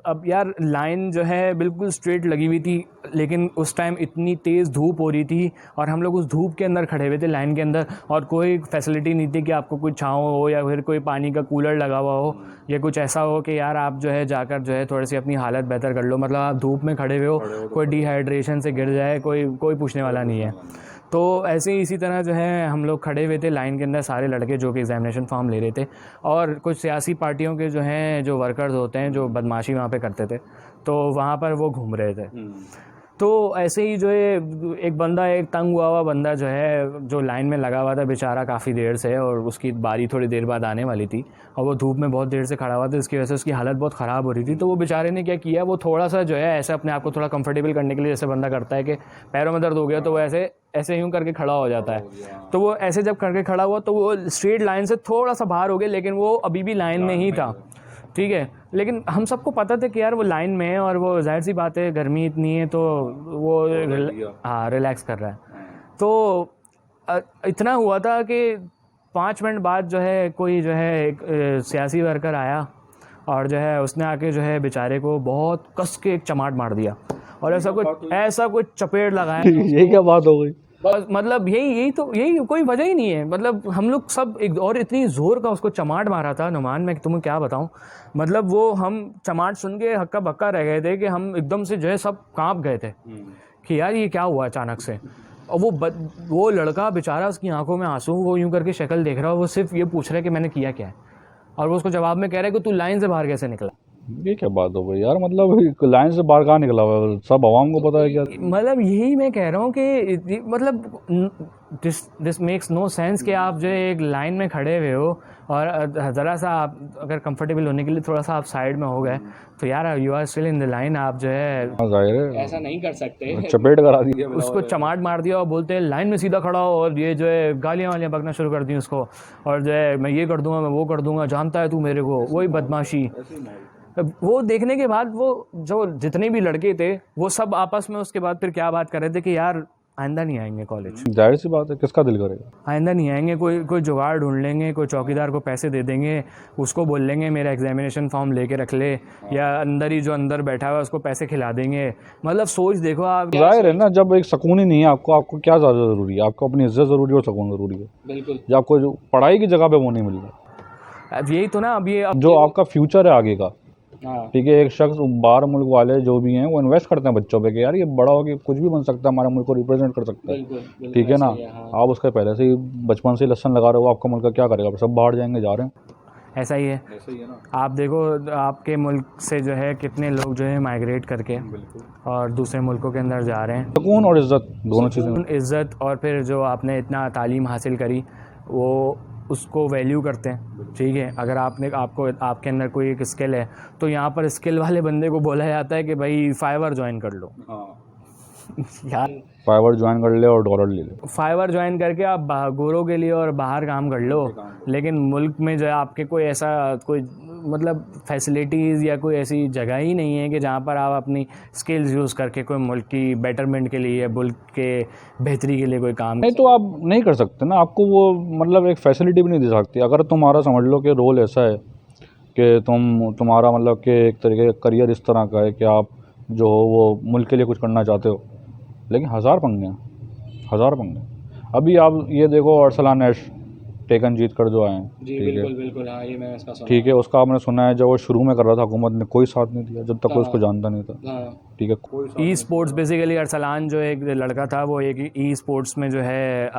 अब यार लाइन जो है बिल्कुल स्ट्रेट लगी हुई थी, लेकिन उस टाइम इतनी तेज़ धूप हो रही थी और हम लोग उस धूप के अंदर खड़े हुए थे लाइन के अंदर, और कोई फैसिलिटी नहीं थी कि आपको कुछ छाँव हो या फिर कोई पानी का कूलर लगा हुआ हो या कुछ ऐसा हो कि यार आप जो है जाकर जो है थोड़ी सी अपनी हालत बेहतर कर लो। मतलब आप धूप में खड़े हुए हो, कोई डिहाइड्रेशन से गिर जाए कोई पूछने वाला नहीं है। तो ऐसे ही इसी तरह जो है हम लोग खड़े हुए थे लाइन के अंदर, सारे लड़के जो कि एग्ज़ामिनेशन फॉर्म ले रहे थे, और कुछ सियासी पार्टियों के जो हैं जो वर्कर्स होते हैं जो बदमाशी वहाँ पे करते थे, तो वहाँ पर वो घूम रहे थे। तो ऐसे ही जो है एक बंदा, एक तंग हुआ बंदा जो है जो लाइन में लगा हुआ था बेचारा काफ़ी देर से, और उसकी बारी थोड़ी देर बाद आने वाली थी और वो धूप में बहुत देर से खड़ा हुआ था, इसकी वजह से उसकी हालत बहुत ख़राब हो रही थी। तो वो बेचारे ने क्या किया, वो थोड़ा सा जो है ऐसे अपने आप को थोड़ा कंफर्टेबल करने के लिए, जैसे बंदा करता है कि पैरों में दर्द हो गया तो वो ऐसे यूँ करके खड़ा हो जाता है। तो वो ऐसे जब करके खड़ा हुआ तो वो स्ट्रेट लाइन से थोड़ा सा बाहर हो गया, लेकिन वो अभी भी लाइन में ही था, ठीक है। लेकिन हम सबको पता था कि यार वो लाइन में है और वो जाहिर सी बात है गर्मी इतनी है तो वो रिलैक्स कर रहा है। तो इतना हुआ था कि 5 मिनट बाद जो है कोई जो है एक सियासी वर्कर आया और जो है उसने आके जो है बेचारे को बहुत कस के एक चमाट मार दिया और ऐसा कुछ चपेट लगाया ये क्या बात हो गई? बस मतलब यही कोई वजह ही नहीं है। मतलब हम लोग सब एक और इतनी ज़ोर का उसको चमाट मारा था नुमान, मैं तुम्हें क्या बताऊं। मतलब वो हम चमाट सुन के हक्का बक्का रह गए थे कि हम एकदम से जो है सब कांप गए थे कि यार ये क्या हुआ अचानक से। और वो लड़का बेचारा, उसकी आंखों में आंसू, वो यूं करके शक्ल देख रहा है, वो सिर्फ ये पूछ रहा है कि मैंने किया क्या है, और वो उसको जवाब में कह रहा है कि तू लाइन से बाहर कैसे निकला। ये क्या बात हो गई यार? मतलब लाइन से बाहर कहाँ निकला हुआ है? सब आवाम को पता है क्या? मतलब यही मैं कह रहा हूँ कि मतलब दिस मेक्स नो सेंस कि आप जो है एक लाइन में खड़े हुए हो और ज़रा सा आप अगर कंफर्टेबल होने के लिए थोड़ा सा आप साइड में हो गए तो यार you are still in the line. आप जो है जाहिर है ऐसा नहीं कर सकते। चपेट करा दी उसको चमाट मार दिया और बोलते हैं लाइन में सीधा खड़ा हो, और ये जो है गालियाँ वालियाँ बकना शुरू कर दी उसको, और जो है मैं ये कर दूंगा, मैं वो कर दूंगा, जानता है तू मेरे को, वही बदमाशी। वो देखने के बाद वो जो जितने भी लड़के थे वो सब आपस में उसके बाद फिर क्या बात कर रहे थे कि यार आइंदा नहीं आएंगे कॉलेज। जाहिर सी बात है, किसका दिल करेगा? आइंदा नहीं आएंगे, कोई जुगाड़ ढूंढ लेंगे, कोई चौकीदार को पैसे दे देंगे, उसको बोल लेंगे मेरा एग्जामिनेशन फॉर्म लेके रख ले, या अंदर ही जो अंदर बैठा हुआ है उसको पैसे खिला देंगे। मतलब सोच देखो आप। जाहिर है ना, जब एक सुकून ही नहीं है आपको क्या ज़्यादा ज़रूरी है? आपको अपनी इज्जत ज़रूरी है और सुकून ज़रूरी है। बिल्कुल। जब आपको जो पढ़ाई की जगह पे वो नहीं मिल रहा, अब यही तो ना, अब ये जो आपका फ्यूचर है आगे का। हाँ ठीक है, एक शख्स बाहर मुल्क वाले जो भी हैं वो इन्वेस्ट करते हैं बच्चों पे कि यार ये बड़ा हो के कुछ भी बन सकता है, हमारे मुल्क को रिप्रेजेंट कर सकता है। बिल्कुल ठीक है ना, ऐसा ही हाँ। आप उसके पहले से ही बचपन से ही लसन लगा रहे हो, आपका मुल्क का क्या करेगा? सब बाहर जाएंगे, जा रहे हैं। ऐसा ही है ना। आप देखो आपके मुल्क से जो है कितने लोग जो है माइग्रेट करके और दूसरे मुल्कों के अंदर जा रहे हैं। सुकून और इज्जत दोनों चीज़ें। इज़्ज़त, और फिर जो आपने इतना तालीम हासिल करी वो उसको वैल्यू करते हैं। ठीक है, अगर आपके अंदर कोई एक स्किल है तो यहाँ पर स्किल वाले बंदे को बोला जाता है कि भाई फाइवर ज्वाइन कर लो। यार फाइवर ज्वाइन कर ले और डॉलर ले ले। फाइवर ज्वाइन करके आप गोरों के लिए और बाहर काम कर लो, लेकिन मुल्क में जो है आपके कोई मतलब फैसिलिटीज़ या कोई ऐसी जगह ही नहीं है कि जहाँ पर आप अपनी स्किल्स यूज़ करके कोई मुल्क की बेटरमेंट के लिए, मुल्क के बेहतरी के लिए कोई काम। नहीं तो आप नहीं कर सकते ना, आपको वो मतलब एक फैसिलिटी भी नहीं दे सकती। अगर तुम्हारा समझ लो कि रोल ऐसा है कि तुम्हारा मतलब कि एक तरीके का करियर इस तरह का है कि आप जो हो वो मुल्क के लिए कुछ करना चाहते हो, लेकिन हज़ार पंगे। अभी आप ये देखो अरसलान ऐश टेकन जीत कर जो आए हैं, जी ठीक है, बिल्कुल हाँ, ये मैं इसका सुना। ठीक है, उसका आपने सुना है जब वो शुरू में कर रहा था हुकूमत ने कोई साथ नहीं दिया जब तक कोई उसको जानता नहीं था। हाँ ठीक है, ई स्पोर्ट्स बेसिकली अरसलान जो एक लड़का था वो एक ई स्पोर्ट्स में जो है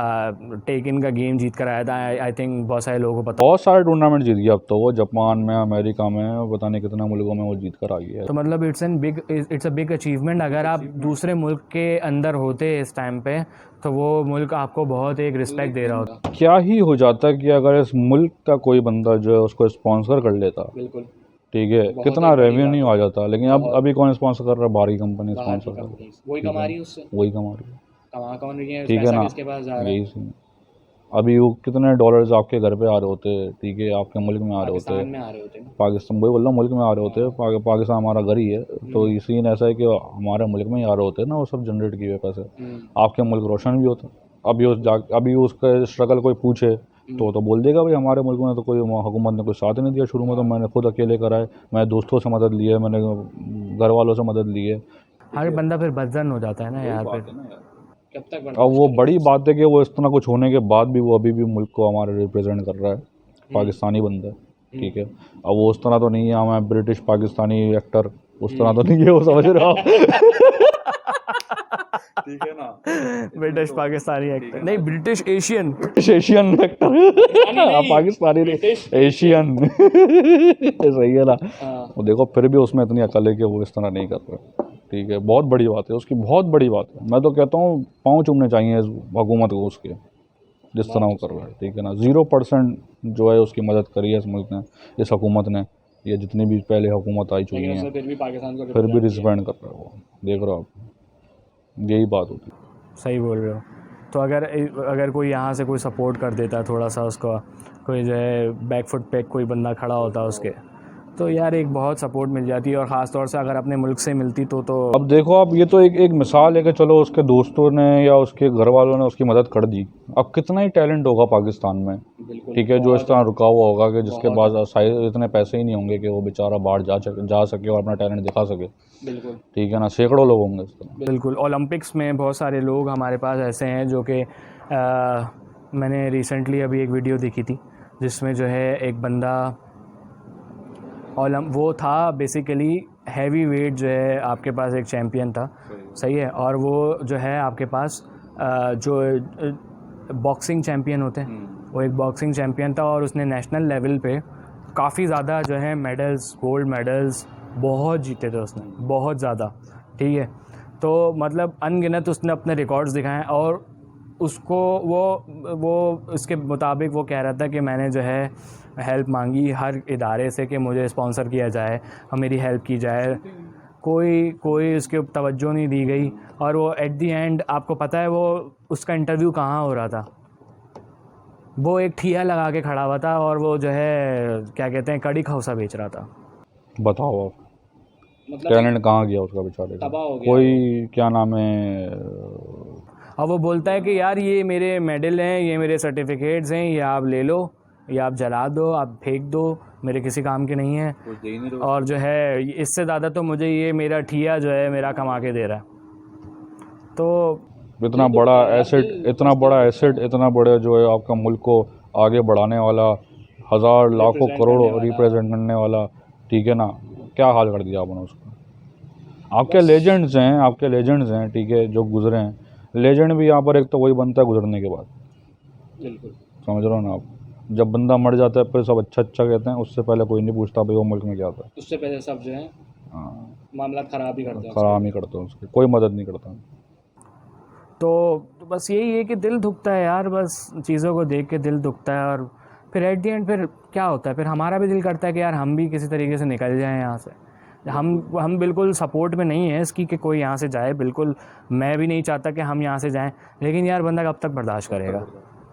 टेकन का गेम जीत कर आया था। आई थिंक बहुत सारे लोगों को पता। बहुत सारे टूर्नामेंट जीत गया अब तो वो, जापान में, अमेरिका में, पता नहीं कितने मुल्कों में वो जीत कर आ गया है। तो मतलब इट्स अ बिग अचीवमेंट। अगर आप दूसरे मुल्क के अंदर होते इस टाइम पे तो वो मुल्क आपको बहुत एक रिस्पेक्ट दे रहा होता। क्या ही हो जाता कि अगर इस मुल्क का कोई बंदा जो है उसको स्पॉन्सर कर लेता, बिल्कुल ठीक है, कितना रेवेन्यू आ जाता। लेकिन अब अभी कौन स्पॉन्सर कर रहा है? बाहरी कंपनी स्पॉन्सर कर रही है, वही कमा रही है उससे, वही कमा रही है। कमा कौन रही है, ठीक है पैसा ना, किसके पास जा रहा है? यही सीन। अभी वो कितने डॉलर्स आपके घर पे आ रहे होते, ठीक है, आपके मुल्क में आ रहे होते, पाकिस्तान में आ रहे होते हैं। पाकिस्तान वही बोल रहा हूँ, मुल्क में आ रहे होते हैं। पाकिस्तान हमारा घर ही है, तो ये सीन ऐसा है कि हमारे मुल्क में ही आ रहे होते हैं ना वो सब जनरेट किए हुए पैसे। आपके मुल्क रोशन भी होता। अभी उसका स्ट्रगल कोई पूछे तो बोल देगा भाई हमारे मुल्क में तो कोई हुकूमत ने कोई साथ नहीं दिया शुरू में, तो मैंने खुद अकेले कराए, मैंने दोस्तों से मदद ली है, मैंने घर वालों से मदद ली है। हर बंदा फिर बदजन हो जाता है ना यार फिर। कब तक अब वो बड़ी बात है कि वो इस तरह कुछ होने के बाद भी वो अभी भी मुल्क को हमारे रिप्रेजेंट कर रहा है, पाकिस्तानी बंदा है, ठीक है। अब वो उस तरह तो नहीं है मैं ब्रिटिश पाकिस्तानी एक्टर, उस तरह तो नहीं है वो, समझ रहे हो आप? ठीक है ना, ब्रिटिश पाकिस्तानी एक्टर नहीं, ब्रिटिश एशियन एक्टर पाकिस्तानी नहीं, एशियन सही है ना। वो देखो फिर भी उसमें इतनी अकल है कि वो इस तरह नहीं कर रहा, ठीक है। बहुत बड़ी बात है उसकी, बहुत बड़ी बात है। मैं तो कहता हूँ पाँव चूमने चाहिए इस हुकूमत को उसके, जिस तरह वो कर रहा है, ठीक है ना। 0% जो है उसकी मदद करी है इस मुल्क ने, इस हुकूमत ने, ये जितनी भी पहले हुकूमत आई चुकी हैं, फिर भी पाकिस्तान को फिर भी रिस्पेंड कर रहा है वो। देख रहे हो आप, यही बात होती है। सही बोल रहे हो। तो अगर कोई यहाँ से कोई सपोर्ट कर देता थोड़ा सा उसको, कोई जो है बैक फुट पे कोई बंदा खड़ा होता उसके, तो यार एक बहुत सपोर्ट मिल जाती है, और ख़ास तौर से अगर अपने मुल्क से मिलती तो अब देखो आप, ये तो एक मिसाल है कि चलो उसके दोस्तों ने या उसके घर वालों ने उसकी मदद कर दी। अब कितना ही टैलेंट होगा पाकिस्तान में, बिल्कुल। ठीक है, जो इस तरह रुका हुआ होगा कि जिसके पास इतने पैसे ही नहीं होंगे कि वो बेचारा बाहर जा सके और अपना टैलेंट दिखा सके। बिल्कुल, ठीक है ना, सैकड़ों लोग होंगे इस तरह। बिल्कुल। ओलंपिक्स में बहुत सारे लोग हमारे पास ऐसे हैं जो कि मैंने रिसेंटली अभी एक वीडियो देखी थी जिसमें जो है एक बंदा वो था बेसिकली हैवी वेट, जो है आपके पास एक चैम्पियन था, सही है, और वो जो है आपके पास जो बॉक्सिंग चैम्पियन होते हैं, वो एक बॉक्सिंग चैम्पियन था, और उसने नेशनल लेवल पे काफ़ी ज़्यादा जो है मेडल्स, गोल्ड मेडल्स बहुत जीते थे उसने, बहुत ज़्यादा, ठीक है। तो मतलब अनगिनत उसने अपने रिकॉर्ड्स दिखाए, और उसको वो इसके मुताबिक वो कह रहा था कि मैंने जो है हेल्प मांगी हर इदारे से कि मुझे स्पॉन्सर किया जाए और मेरी हेल्प की जाए, कोई उसके तवज्जो नहीं दी गई। और वो एट दी एंड आपको पता है वो उसका इंटरव्यू कहाँ हो रहा था, वो एक ठिया लगा के खड़ा हुआ था, और वो जो है क्या कहते हैं कड़ी खौसा बेच रहा था। बताओ आप, मतलब टैलेंट कहाँ गया उसका बेचारे का? तबाह हो गया कोई क्या नाम है, और वो बोलता है कि यार ये मेरे मेडल हैं, ये मेरे सर्टिफिकेट्स हैं, ये आप ले लो, ये आप जला दो, आप फेंक दो, मेरे किसी काम के नहीं है, कुछ दे ही नहीं रहे। और जो है इससे ज़्यादा तो मुझे ये मेरा ठिया जो है मेरा कमा के दे रहा है। तो इतना बड़ा एसेट, इतना बड़ा जो है आपका मुल्क को आगे बढ़ाने वाला, हज़ार लाखों करोड़ रिप्रेजेंट करने वाला, ठीक है ना, क्या हाल कर दिया आपने उसका। आपके लेजेंड्स हैं, ठीक है, जो गुजरे हैं। लेजेंड भी यहाँ पर एक तो वही बनता है गुजरने के बाद, बिल्कुल, समझ रहे हो ना आप। जब बंदा मर जाता है फिर सब अच्छा कहते हैं, उससे पहले कोई नहीं पूछता भाई वो मुल्क में क्या था। उससे पहले सब जो है हाँ, मामला ख़राब ही करते हैं, ख़राब ही करते हैं, उसकी कोई मदद नहीं करता। तो बस यही है कि दिल दुखता है यार, बस चीज़ों को देख के दिल दुखता है, और फिर एट दी एंड फिर क्या होता है, फिर हमारा भी दिल करता है कि यार हम भी किसी तरीके से निकल जाएं यहाँ से। हम बिल्कुल सपोर्ट में नहीं है इसकी कि कोई यहाँ से जाए, बिल्कुल मैं भी नहीं चाहता कि हम यहाँ से जाएं, लेकिन यार बंदा कब तक बर्दाश्त करेगा।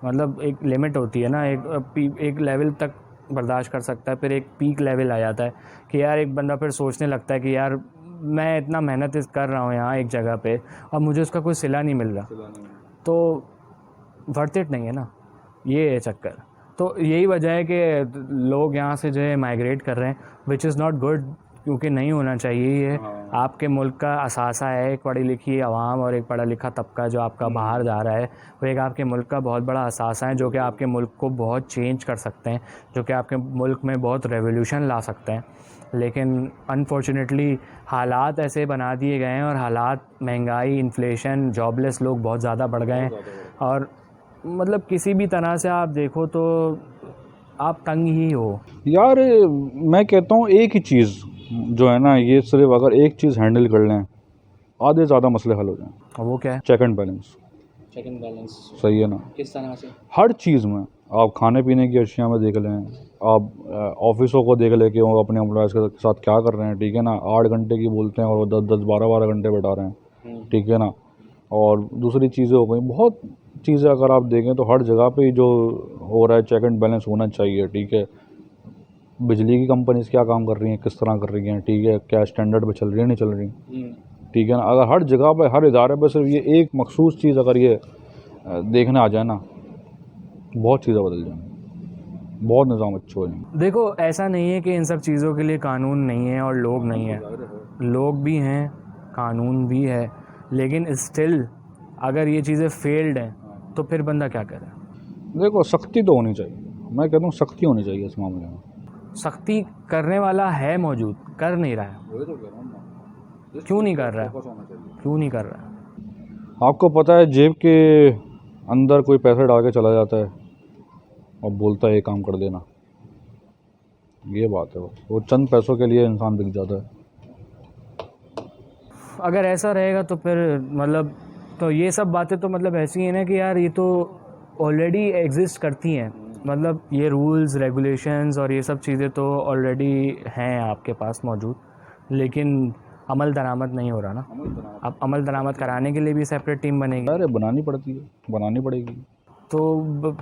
मतलब एक लिमिट होती है ना, एक लेवल तक बर्दाश्त कर सकता है, फिर एक पीक लेवल आ जाता है कि यार एक बंदा फिर सोचने लगता है कि यार मैं इतना मेहनत कर रहा हूँ यहाँ एक जगह पे और मुझे उसका कोई सिला नहीं मिल रहा, तो वर्थ इट नहीं है ना, ये है चक्कर। तो यही वजह है कि लोग यहाँ से जो है माइग्रेट कर रहे हैं, विच इज़ नॉट गुड, क्योंकि नहीं होना चाहिए ये। आपके मुल्क का असासा है एक पढ़ी लिखी आवाम और एक पढ़ा लिखा तबका जो आपका बाहर जा रहा है, वो एक आपके मुल्क का बहुत बड़ा असासा है जो कि आपके मुल्क को बहुत चेंज कर सकते हैं, जो कि आपके मुल्क में बहुत रेवोल्यूशन ला सकते हैं। लेकिन अनफॉर्चुनेटली हालात ऐसे बना दिए गए हैं, और हालात, महंगाई, इन्फ्लेशन, जॉबलेस लोग बहुत ज़्यादा बढ़ गए हैं, और मतलब किसी भी तरह से आप देखो तो आप तंग ही हो यार। मैं कहता हूँ एक ही चीज़ जो है ना, ये सिर्फ अगर एक चीज़ हैंडल कर लें आधे ज़्यादा मसले हल हो जाएं। और वो क्या है? Check and balance. Check and balance सही है ना, किस तरह से? हर चीज़ में। आप खाने पीने की अशिया में देख लें, आप ऑफिसों को देख लें कि वो अपने एम्प्लॉयज़ के साथ क्या कर रहे हैं, ठीक है ना। 8 घंटे की बोलते हैं और वो 10-12 घंटे बैठा रहे हैं, ठीक है ना। और दूसरी चीज़ें हो गई, बहुत चीज़ें अगर आप देखें तो हर जगह पे जो हो रहा है चेक एंड बैलेंस होना चाहिए, ठीक है। बिजली की कंपनीज क्या काम कर रही हैं, किस तरह कर रही हैं, ठीक है, क्या स्टैंडर्ड पे चल रही है, नहीं चल रही, ठीक है ना। अगर हर जगह पे, हर इदारे पे सिर्फ ये एक मखसूस चीज़ अगर ये देखने आ जाए ना, बहुत चीज़ें बदल जाएंगी, बहुत निज़ाम अच्छे हो जाएंगे। देखो ऐसा नहीं है कि इन सब चीज़ों के लिए कानून नहीं है और लोग नहीं हैं, लोग भी हैं, कानून भी है, लेकिन स्टिल अगर ये चीज़ें फेल्ड हैं तो फिर बंदा क्या करे। देखो सख्ती तो होनी चाहिए, मैं कहता हूँ सख्ती होनी चाहिए इस मामले में। सख्ती करने वाला है मौजूद, कर नहीं रहा है, क्यों नहीं कर रहा है, क्यों नहीं कर रहा है? आपको पता है जेब के अंदर कोई पैसे डाल के चला जाता है और बोलता है ये काम कर देना, ये बात है। वो चंद पैसों के लिए इंसान बिक जाता है। अगर ऐसा रहेगा तो फिर मतलब, तो ये सब बातें तो मतलब ऐसी हैं ना कि यार ये तो ऑलरेडी एग्जिस्ट करती हैं, मतलब ये रूल्स रेगुलेशंस और ये सब चीज़ें तो ऑलरेडी हैं आपके पास मौजूद, लेकिन अमल दरामद नहीं हो रहा ना। अब अमल दरामद कराने के लिए भी सेपरेट टीम बनेगी। अरे बनानी पड़ती है, बनानी पड़ेगी। तो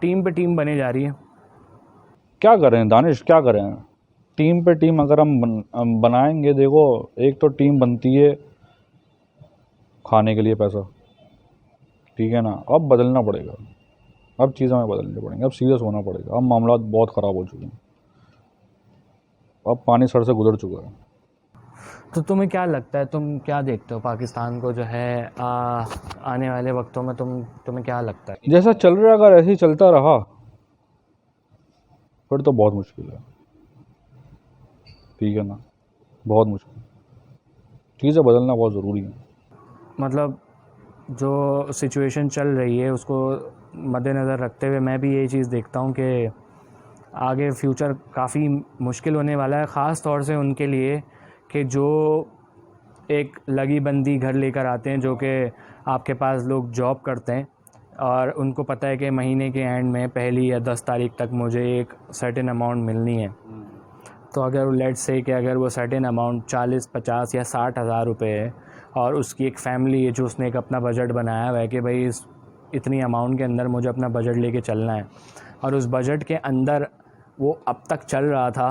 टीम पे टीम बने जा रही है। क्या करें दानिश, क्या करें? टीम पे टीम अगर हम बनाएंगे, देखो एक तो टीम बनती है खाने के लिए पैसा, ठीक है ना। अब बदलना पड़ेगा, अब चीज़ें हमें बदलनी पड़ेंगी, अब सीरियस होना पड़ेगा। अब मामला बहुत ख़राब हो चुके हैं, अब पानी सर से गुजर चुका है। तो तुम्हें क्या लगता है, तुम क्या देखते हो पाकिस्तान को जो है आने वाले वक्तों में तुम्हें क्या लगता है? जैसा चल रहा है, अगर ऐसे ही चलता रहा फिर तो बहुत मुश्किल है, ठीक है ना, बहुत मुश्किल। चीज़ें बदलना बहुत ज़रूरी है। मतलब जो सिचुएशन चल रही है उसको मद्देनज़र रखते हुए मैं भी यही चीज़ देखता हूँ कि आगे फ्यूचर काफ़ी मुश्किल होने वाला है, ख़ास तौर से उनके लिए कि जो एक लगी बंदी घर लेकर आते हैं, जो कि आपके पास लोग जॉब करते हैं और उनको पता है कि महीने के एंड में 1 या 10 तारीख तक मुझे एक सर्टेन अमाउंट मिलनी है। तो अगर लेट्स से कि अगर वो सर्टेन अमाउंट 40, 50 या 60 हज़ार रुपये है और उसकी एक फ़ैमिली है जो उसने एक अपना बजट बनाया हुआ है कि भाई इतनी अमाउंट के अंदर मुझे अपना बजट लेके चलना है, और उस बजट के अंदर वो अब तक चल रहा था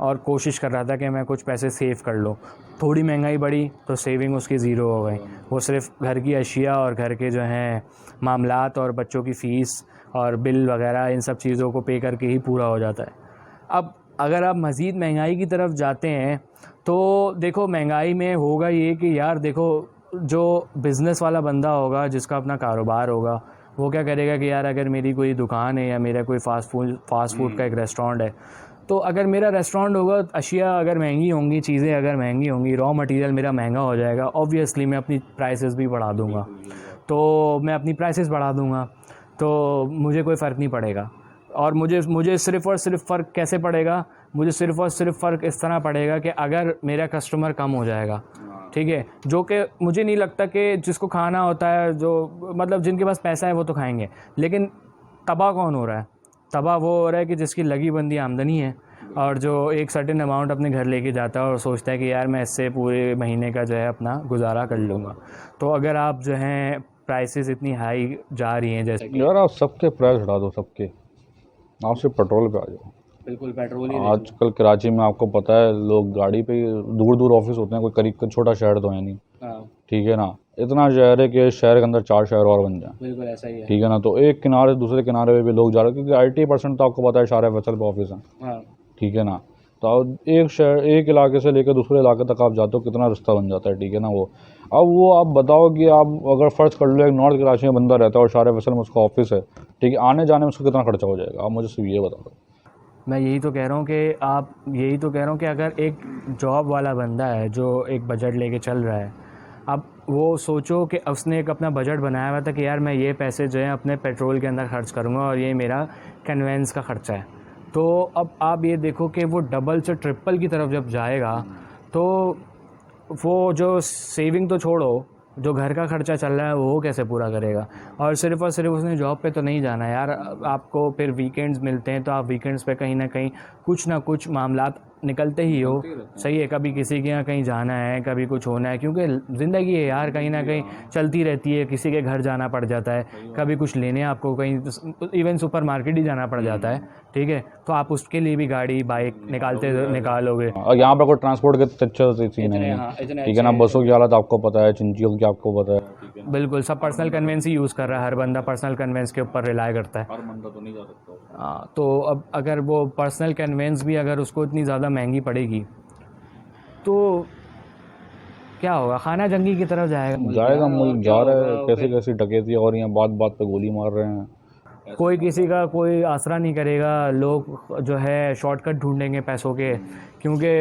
और कोशिश कर रहा था कि मैं कुछ पैसे सेव कर लूँ। थोड़ी महंगाई बढ़ी तो सेविंग उसकी ज़ीरो हो गई, वो सिर्फ घर की अशिया और घर के जो हैं मामलात और बच्चों की फ़ीस और बिल वगैरह इन सब चीज़ों को पे करके ही पूरा हो जाता है। अब अगर आप मज़ीद महंगाई की तरफ जाते हैं तो देखो महंगाई में होगा ये कि यार देखो जो बिज़नेस वाला बंदा होगा, जिसका अपना कारोबार होगा, वो क्या करेगा कि यार अगर मेरी कोई दुकान है या मेरा कोई फ़ास्ट फूड का एक रेस्टोरेंट है, तो अगर मेरा रेस्टोरेंट होगा, अशिया अगर महंगी होंगी, चीज़ें अगर महंगी होंगी, रॉ मटेरियल मेरा महंगा हो जाएगा, ऑब्वियसली मैं अपनी प्राइसेस भी बढ़ा दूँगा। तो मैं अपनी प्राइसेस बढ़ा दूँगा तो मुझे कोई फ़र्क नहीं पड़ेगा। और मुझे सिर्फ़ और सिर्फ फ़र्क कैसे पड़ेगा, मुझे सिर्फ़ और सिर्फ फ़र्क इस तरह पड़ेगा कि अगर मेरा कस्टमर कम हो जाएगा, ठीक है, जो कि मुझे नहीं लगता कि जिसको खाना होता है, जो मतलब जिनके पास पैसा है वो तो खाएंगे, लेकिन तबाह कौन हो रहा है? तबाह वो हो रहा है कि जिसकी लगी बंदी आमदनी है और जो एक सर्टेन अमाउंट अपने घर लेके जाता है और सोचता है कि यार मैं इससे पूरे महीने का जो है अपना गुजारा कर लूँगा। तो अगर आप जो हैं प्राइसेस इतनी हाई जा रही हैं, जैसे यार आप सबके प्राइस हटा दो, सबके, आप सिर्फ पेट्रोल पे आ जाओ। बिल्कुल पेट्रोल ही आजकल कराची में आपको पता है लोग गाड़ी पे, दूर दूर ऑफिस होते हैं, कोई करीब छोटा शहर तो है नहीं, ठीक है ना। इतना शहर है कि शहर के अंदर 4 शहर और बन जाए, बिल्कुल ऐसा ही है, ठीक है ना। तो एक किनारे से दूसरे किनारे पे भी लोग जा रहे हैं, क्योंकि 80% तो आपको पता है शारा फैसल पे ऑफिस है, ठीक है ना। तो एक शहर, एक इलाके से लेकर दूसरे इलाके तक आप जाते हो, कितना रास्ता बन जाता है, ठीक है ना। वो अब वो आप बताओ कि आप अगर फ़र्ज़ कर लो एक नॉर्थ कराची में बंदा रहता है और शारा फैसल में उसका ऑफिस है, ठीक है, आने जाने में उसका कितना खर्चा हो जाएगा, आप मुझे सिर्फ ये बता दो। मैं यही तो कह रहा हूँ कि अगर एक जॉब वाला बंदा है जो एक बजट लेके चल रहा है, अब वो सोचो कि उसने एक अपना बजट बनाया हुआ था कि यार मैं ये पैसे जो हैं अपने पेट्रोल के अंदर खर्च करूँगा और ये मेरा कन्वेंस का ख़र्चा है। तो अब आप ये देखो कि वो डबल से ट्रिपल की तरफ जब जाएगा तो वो जो सेविंग तो छोड़ो, जो घर का खर्चा चल रहा है वो कैसे पूरा करेगा। और सिर्फ़ उसने जॉब पे तो नहीं जाना यार, आपको फिर वीकेंड्स मिलते हैं तो आप वीकेंड्स पे कहीं ना कुछ मामलात निकलते ही हो, सही है। कभी किसी के यहाँ कहीं जाना है, कभी कुछ होना है, क्योंकि ज़िंदगी है यार, कहीं ना कहीं चलती रहती है। किसी के घर जाना पड़ जाता है, कभी कुछ लेने आपको कहीं इवन सुपर मार्केट ही जाना पड़ जाता है, ठीक है। तो आप उसके लिए भी गाड़ी बाइक निकालोगे। और यहाँ पर कोई ट्रांसपोर्ट के अच्छे सीन है, ठीक है ना। बसों की हालत आपको पता है, चिंचियों की आपको पता है, बिल्कुल सब पर्सनल कन्वेंस ही यूज़ कर रहा है, हर बंदा पर्सनल कन्वेंस के ऊपर रिलाई करता है। हर बंदा तो नहीं जा सकता। हाँ, तो अब अगर वो पर्सनल कन्वेंस भी अगर उसको इतनी ज़्यादा महंगी पड़ेगी तो क्या होगा, खाना जंगी की तरफ जाएगा। मुल्क जा रहा है, कैसे कैसी डकैती और यहाँ बात बात पे गोली मार रहे हैं। कोई किसी का कोई आसरा नहीं करेगा, लोग जो है शॉर्टकट ढूंढेंगे पैसों के, क्योंकि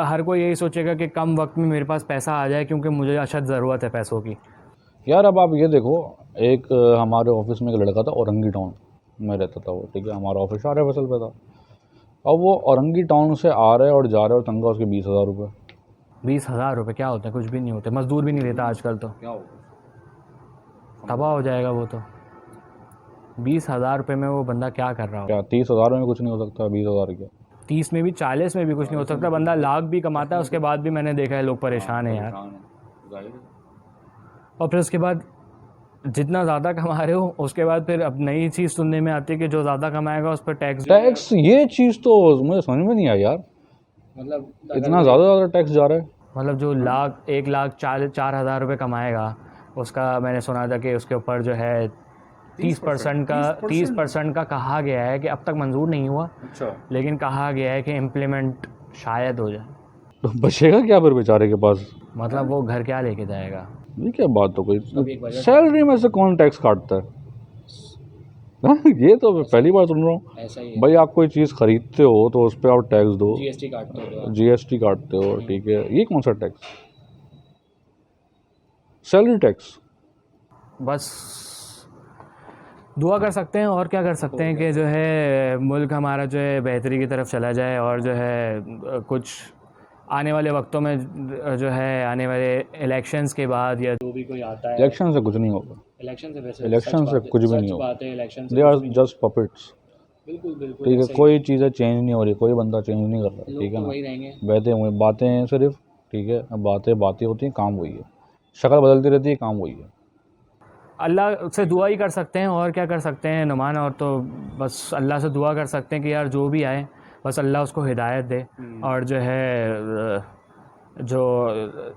हर कोई यही सोचेगा कि कम वक्त में मेरे पास पैसा आ जाए क्योंकि मुझे अशद ज़रूरत है पैसों की। यार अब आप ये देखो, एक हमारे ऑफिस में एक लड़का था, औरंगी टाउन में रहता था वो, ठीक है, हमारा ऑफिस शारा फैसल पे था। अब वो औरंगी टाउन से आ रहे और जा रहे और तनख्वाह उसकी 20,000 रुपये। 20,000 रुपये क्या होते हैं, कुछ भी नहीं होते, मजदूर भी नहीं लेता आजकल तो, क्या होगा, तबाह हो जाएगा वो तो। 20,000 रुपये में वो बंदा क्या कर रहा हो? क्या 30,000 में कुछ नहीं हो सकता? 20,000 क्या 30 में भी 40 में भी कुछ नहीं हो सकता। बंदा लाख भी कमाता है उसके बाद भी मैंने देखा है लोग परेशान हैं यार। और फिर उसके बाद जितना ज़्यादा कमा रहे हो उसके बाद फिर अब नई चीज़ सुनने में आती है कि जो ज़्यादा कमाएगा उस पर टैक्स। ये चीज़ तो मुझे समझ में नहीं आई यार। मतलब इतना ज़्यादा टैक्स जा रहा है। मतलब जो 1,04,000 रुपये कमाएगा, उसका मैंने सुना था कि उसके ऊपर जो है 30% का कहा गया है कि अब तक मंजूर नहीं हुआ, अच्छा, लेकिन कहा गया है कि इम्प्लीमेंट शायद हो जाए। तो बचेगा क्या फिर बेचारे के पास? मतलब वो घर क्या लेके जाएगा? ये क्या बात हो अभी गई? एक बजट सैलरी में से कौन टैक्स काटता है? हाँ, ये तो मैं पहली बार सुन रहा हूँ। ऐसा ही है। भाई आप कोई चीज़ खरीदते हो तो उस पर आप टैक्स दो, जीएसटी काटते हो तो आप। जीएसटी काटते हो, ठीक है। ये कौन सा टैक्स? Salary tax. बस दुआ कर सकते हैं और क्या कर सकते हैं कि जो है मुल्क हमारा जो है बेहतरी की तरफ चला जाए, और जो है कुछ आने वाले वक्तों में जो है आने वाले इलेक्शंस के बाद या जो भी कोई आता है इलेक्शन से कुछ नहीं होगा। इलेक्शन से, वैसे इलेक्शन से कुछ भी नहीं सच होगा। बात है, इलेक्शन से दे आर कुछ भी नहीं। जस्ट पपेट्स, बिल्कुल बिल्कुल ठीक है। ऐसा ही कोई चीज़ें चेंज नहीं हो रही, कोई बंदा चेंज नहीं कर रहा, लोग ठीक है तो ना। वही रहेंगे। बैठे हुए बातें हैं सिर्फ, ठीक है। अब बातें होती हैं, काम वही है। शक्ल बदलती रहती है, काम वही है। अल्लाह से दुआ ही कर सकते हैं और क्या कर सकते हैं नुमान, और तो बस अल्लाह से दुआ कर सकते हैं कि यार जो भी आए बस अल्लाह उसको हिदायत दे, और जो है जो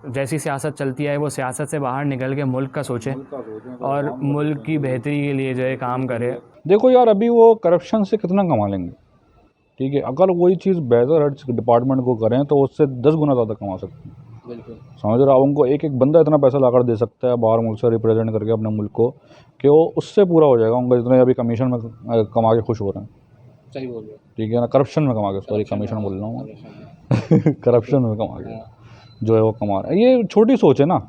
जैसी सियासत चलती है वो सियासत से बाहर निकल के मुल्क का सोचे और मुल्क की बेहतरी के लिए जो है काम करे। देखो यार, अभी वो करप्शन से कितना कमा लेंगे, ठीक है। अगर वही चीज़ बेहतर हर डिपार्टमेंट को करें तो उससे 10 गुना ज़्यादा कमा सकते हैं। बिल्कुल समझ रहे हो? उनको एक एक बंदा इतना पैसा लाकर दे सकता है बाहर मुल्क से रिप्रेजेंट करके अपने मुल्क को, कि वो उससे पूरा हो जाएगा उनका जितने अभी कमीशन में कमा के खुश हो रहे हैं, सही बोल रहे हो। ठीक है ना। करप्शन में कमा के, सॉरी कमीशन बोल रहा हूँ मैं, करप्शन में कमा के जो है वो कमा रहे हैं। ये छोटी सोच है ना,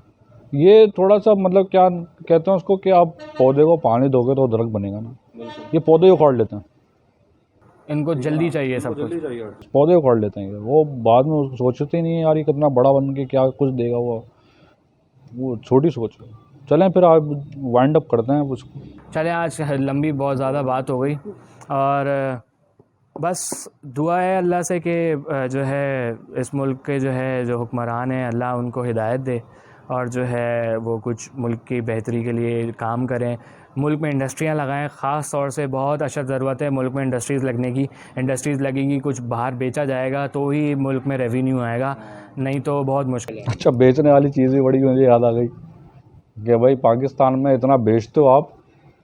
ये थोड़ा सा मतलब क्या कहते हैं उसको, कि आप पौधे को पानी दोगे तो दरख्त बनेगा ना। बिल्कुल ये पौधे उखाड़ लेते हैं, इनको जल्दी चाहिए सब कुछ। पौधे उखाड़ लेते हैं। वो बाद में सोचते ही नहीं है यार ये कितना बड़ा बन के क्या कुछ देगा वो छोटी सोच है। चलें फिर आप वाइंड अप करते हैं उसको। चले, आज लंबी बहुत ज़्यादा बात हो गई, और बस दुआ है अल्लाह से कि जो है इस मुल्क के जो है जो हुक्मरान हैं अल्लाह उनको हिदायत दे, और जो है वो कुछ मुल्क की बेहतरी के लिए काम करें, मुल्क में इंडस्ट्रियाँ लगाएं। ख़ास तौर से बहुत अशद ज़रूरत है मुल्क में इंडस्ट्रीज़ लगने की। इंडस्ट्रीज़ लगेंगी, कुछ बाहर बेचा जाएगा तो ही मुल्क में रेवेन्यू आएगा, नहीं तो बहुत मुश्किल है। अच्छा, बेचने वाली चीज़ भी बड़ी मुझे याद आ गई कि भाई पाकिस्तान में इतना बेचते हो आप,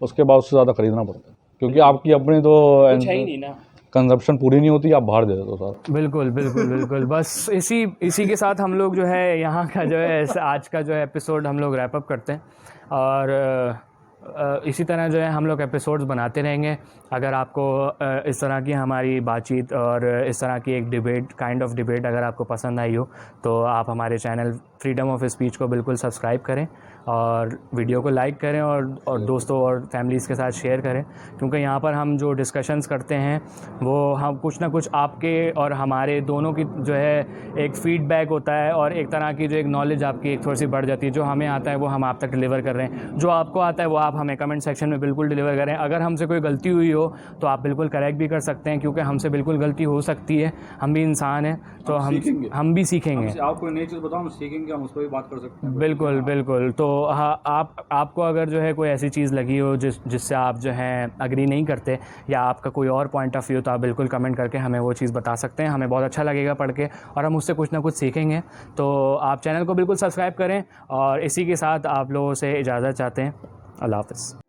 उसके बाद उससे ज़्यादा ख़रीदना पड़ता है, क्योंकि आपकी अपनी तो कुछ है ही नहीं ना। कंजप्शन पूरी नहीं होती, आप बाहर दे देते हो सारा। बिल्कुल बिल्कुल बिल्कुल। बस इसी के साथ हम लोग जो है यहाँ का जो है आज का जो है एपिसोड हम लोग रैप अप करते हैं, और इसी तरह जो है हम लोग एपिसोड्स बनाते रहेंगे। अगर आपको इस तरह की हमारी बातचीत और इस तरह की एक डिबेट, काइंड ऑफ डिबेट अगर आपको पसंद आई हो, तो आप हमारे चैनल फ्रीडम ऑफ स्पीच को बिल्कुल सब्सक्राइब करें, और वीडियो को लाइक करें, और दोस्तों और फैमिलीज़ के साथ शेयर करें, क्योंकि यहाँ पर हम जो डिस्कशंस करते हैं वो हम कुछ ना कुछ आपके और हमारे दोनों की जो है एक फ़ीडबैक होता है, और एक तरह की जो एक नॉलेज आपकी एक थोड़ी सी बढ़ जाती है। जो हमें आता है वो हम आप तक डिलीवर कर रहे हैं, जो आपको आता है वो आप हमें कमेंट सेक्शन में बिल्कुल डिलीवर करें। अगर हमसे कोई गलती हुई हो तो आप बिल्कुल करेक्ट भी कर सकते हैं, क्योंकि हमसे बिल्कुल गलती हो सकती है, हम भी इंसान हैं, तो हम भी सीखेंगे। आप कोई नई चीज़ बताओ, हम सीखेंगे, हम उस पर भी बात कर सकते हैं। बिल्कुल बिल्कुल। तो हाँ, आपको अगर जो है कोई ऐसी चीज़ लगी हो जिससे आप जो है अग्री नहीं करते, या आपका कोई और पॉइंट ऑफ व्यू, तो आप बिल्कुल कमेंट करके हमें वो चीज़ बता सकते हैं। हमें बहुत अच्छा लगेगा पढ़ के, और हम उससे कुछ ना कुछ सीखेंगे। तो आप चैनल को बिल्कुल सब्सक्राइब करें, और इसी के साथ आप लोगों से इजाज़त चाहते हैं। अल्लाह हाफ़िज़।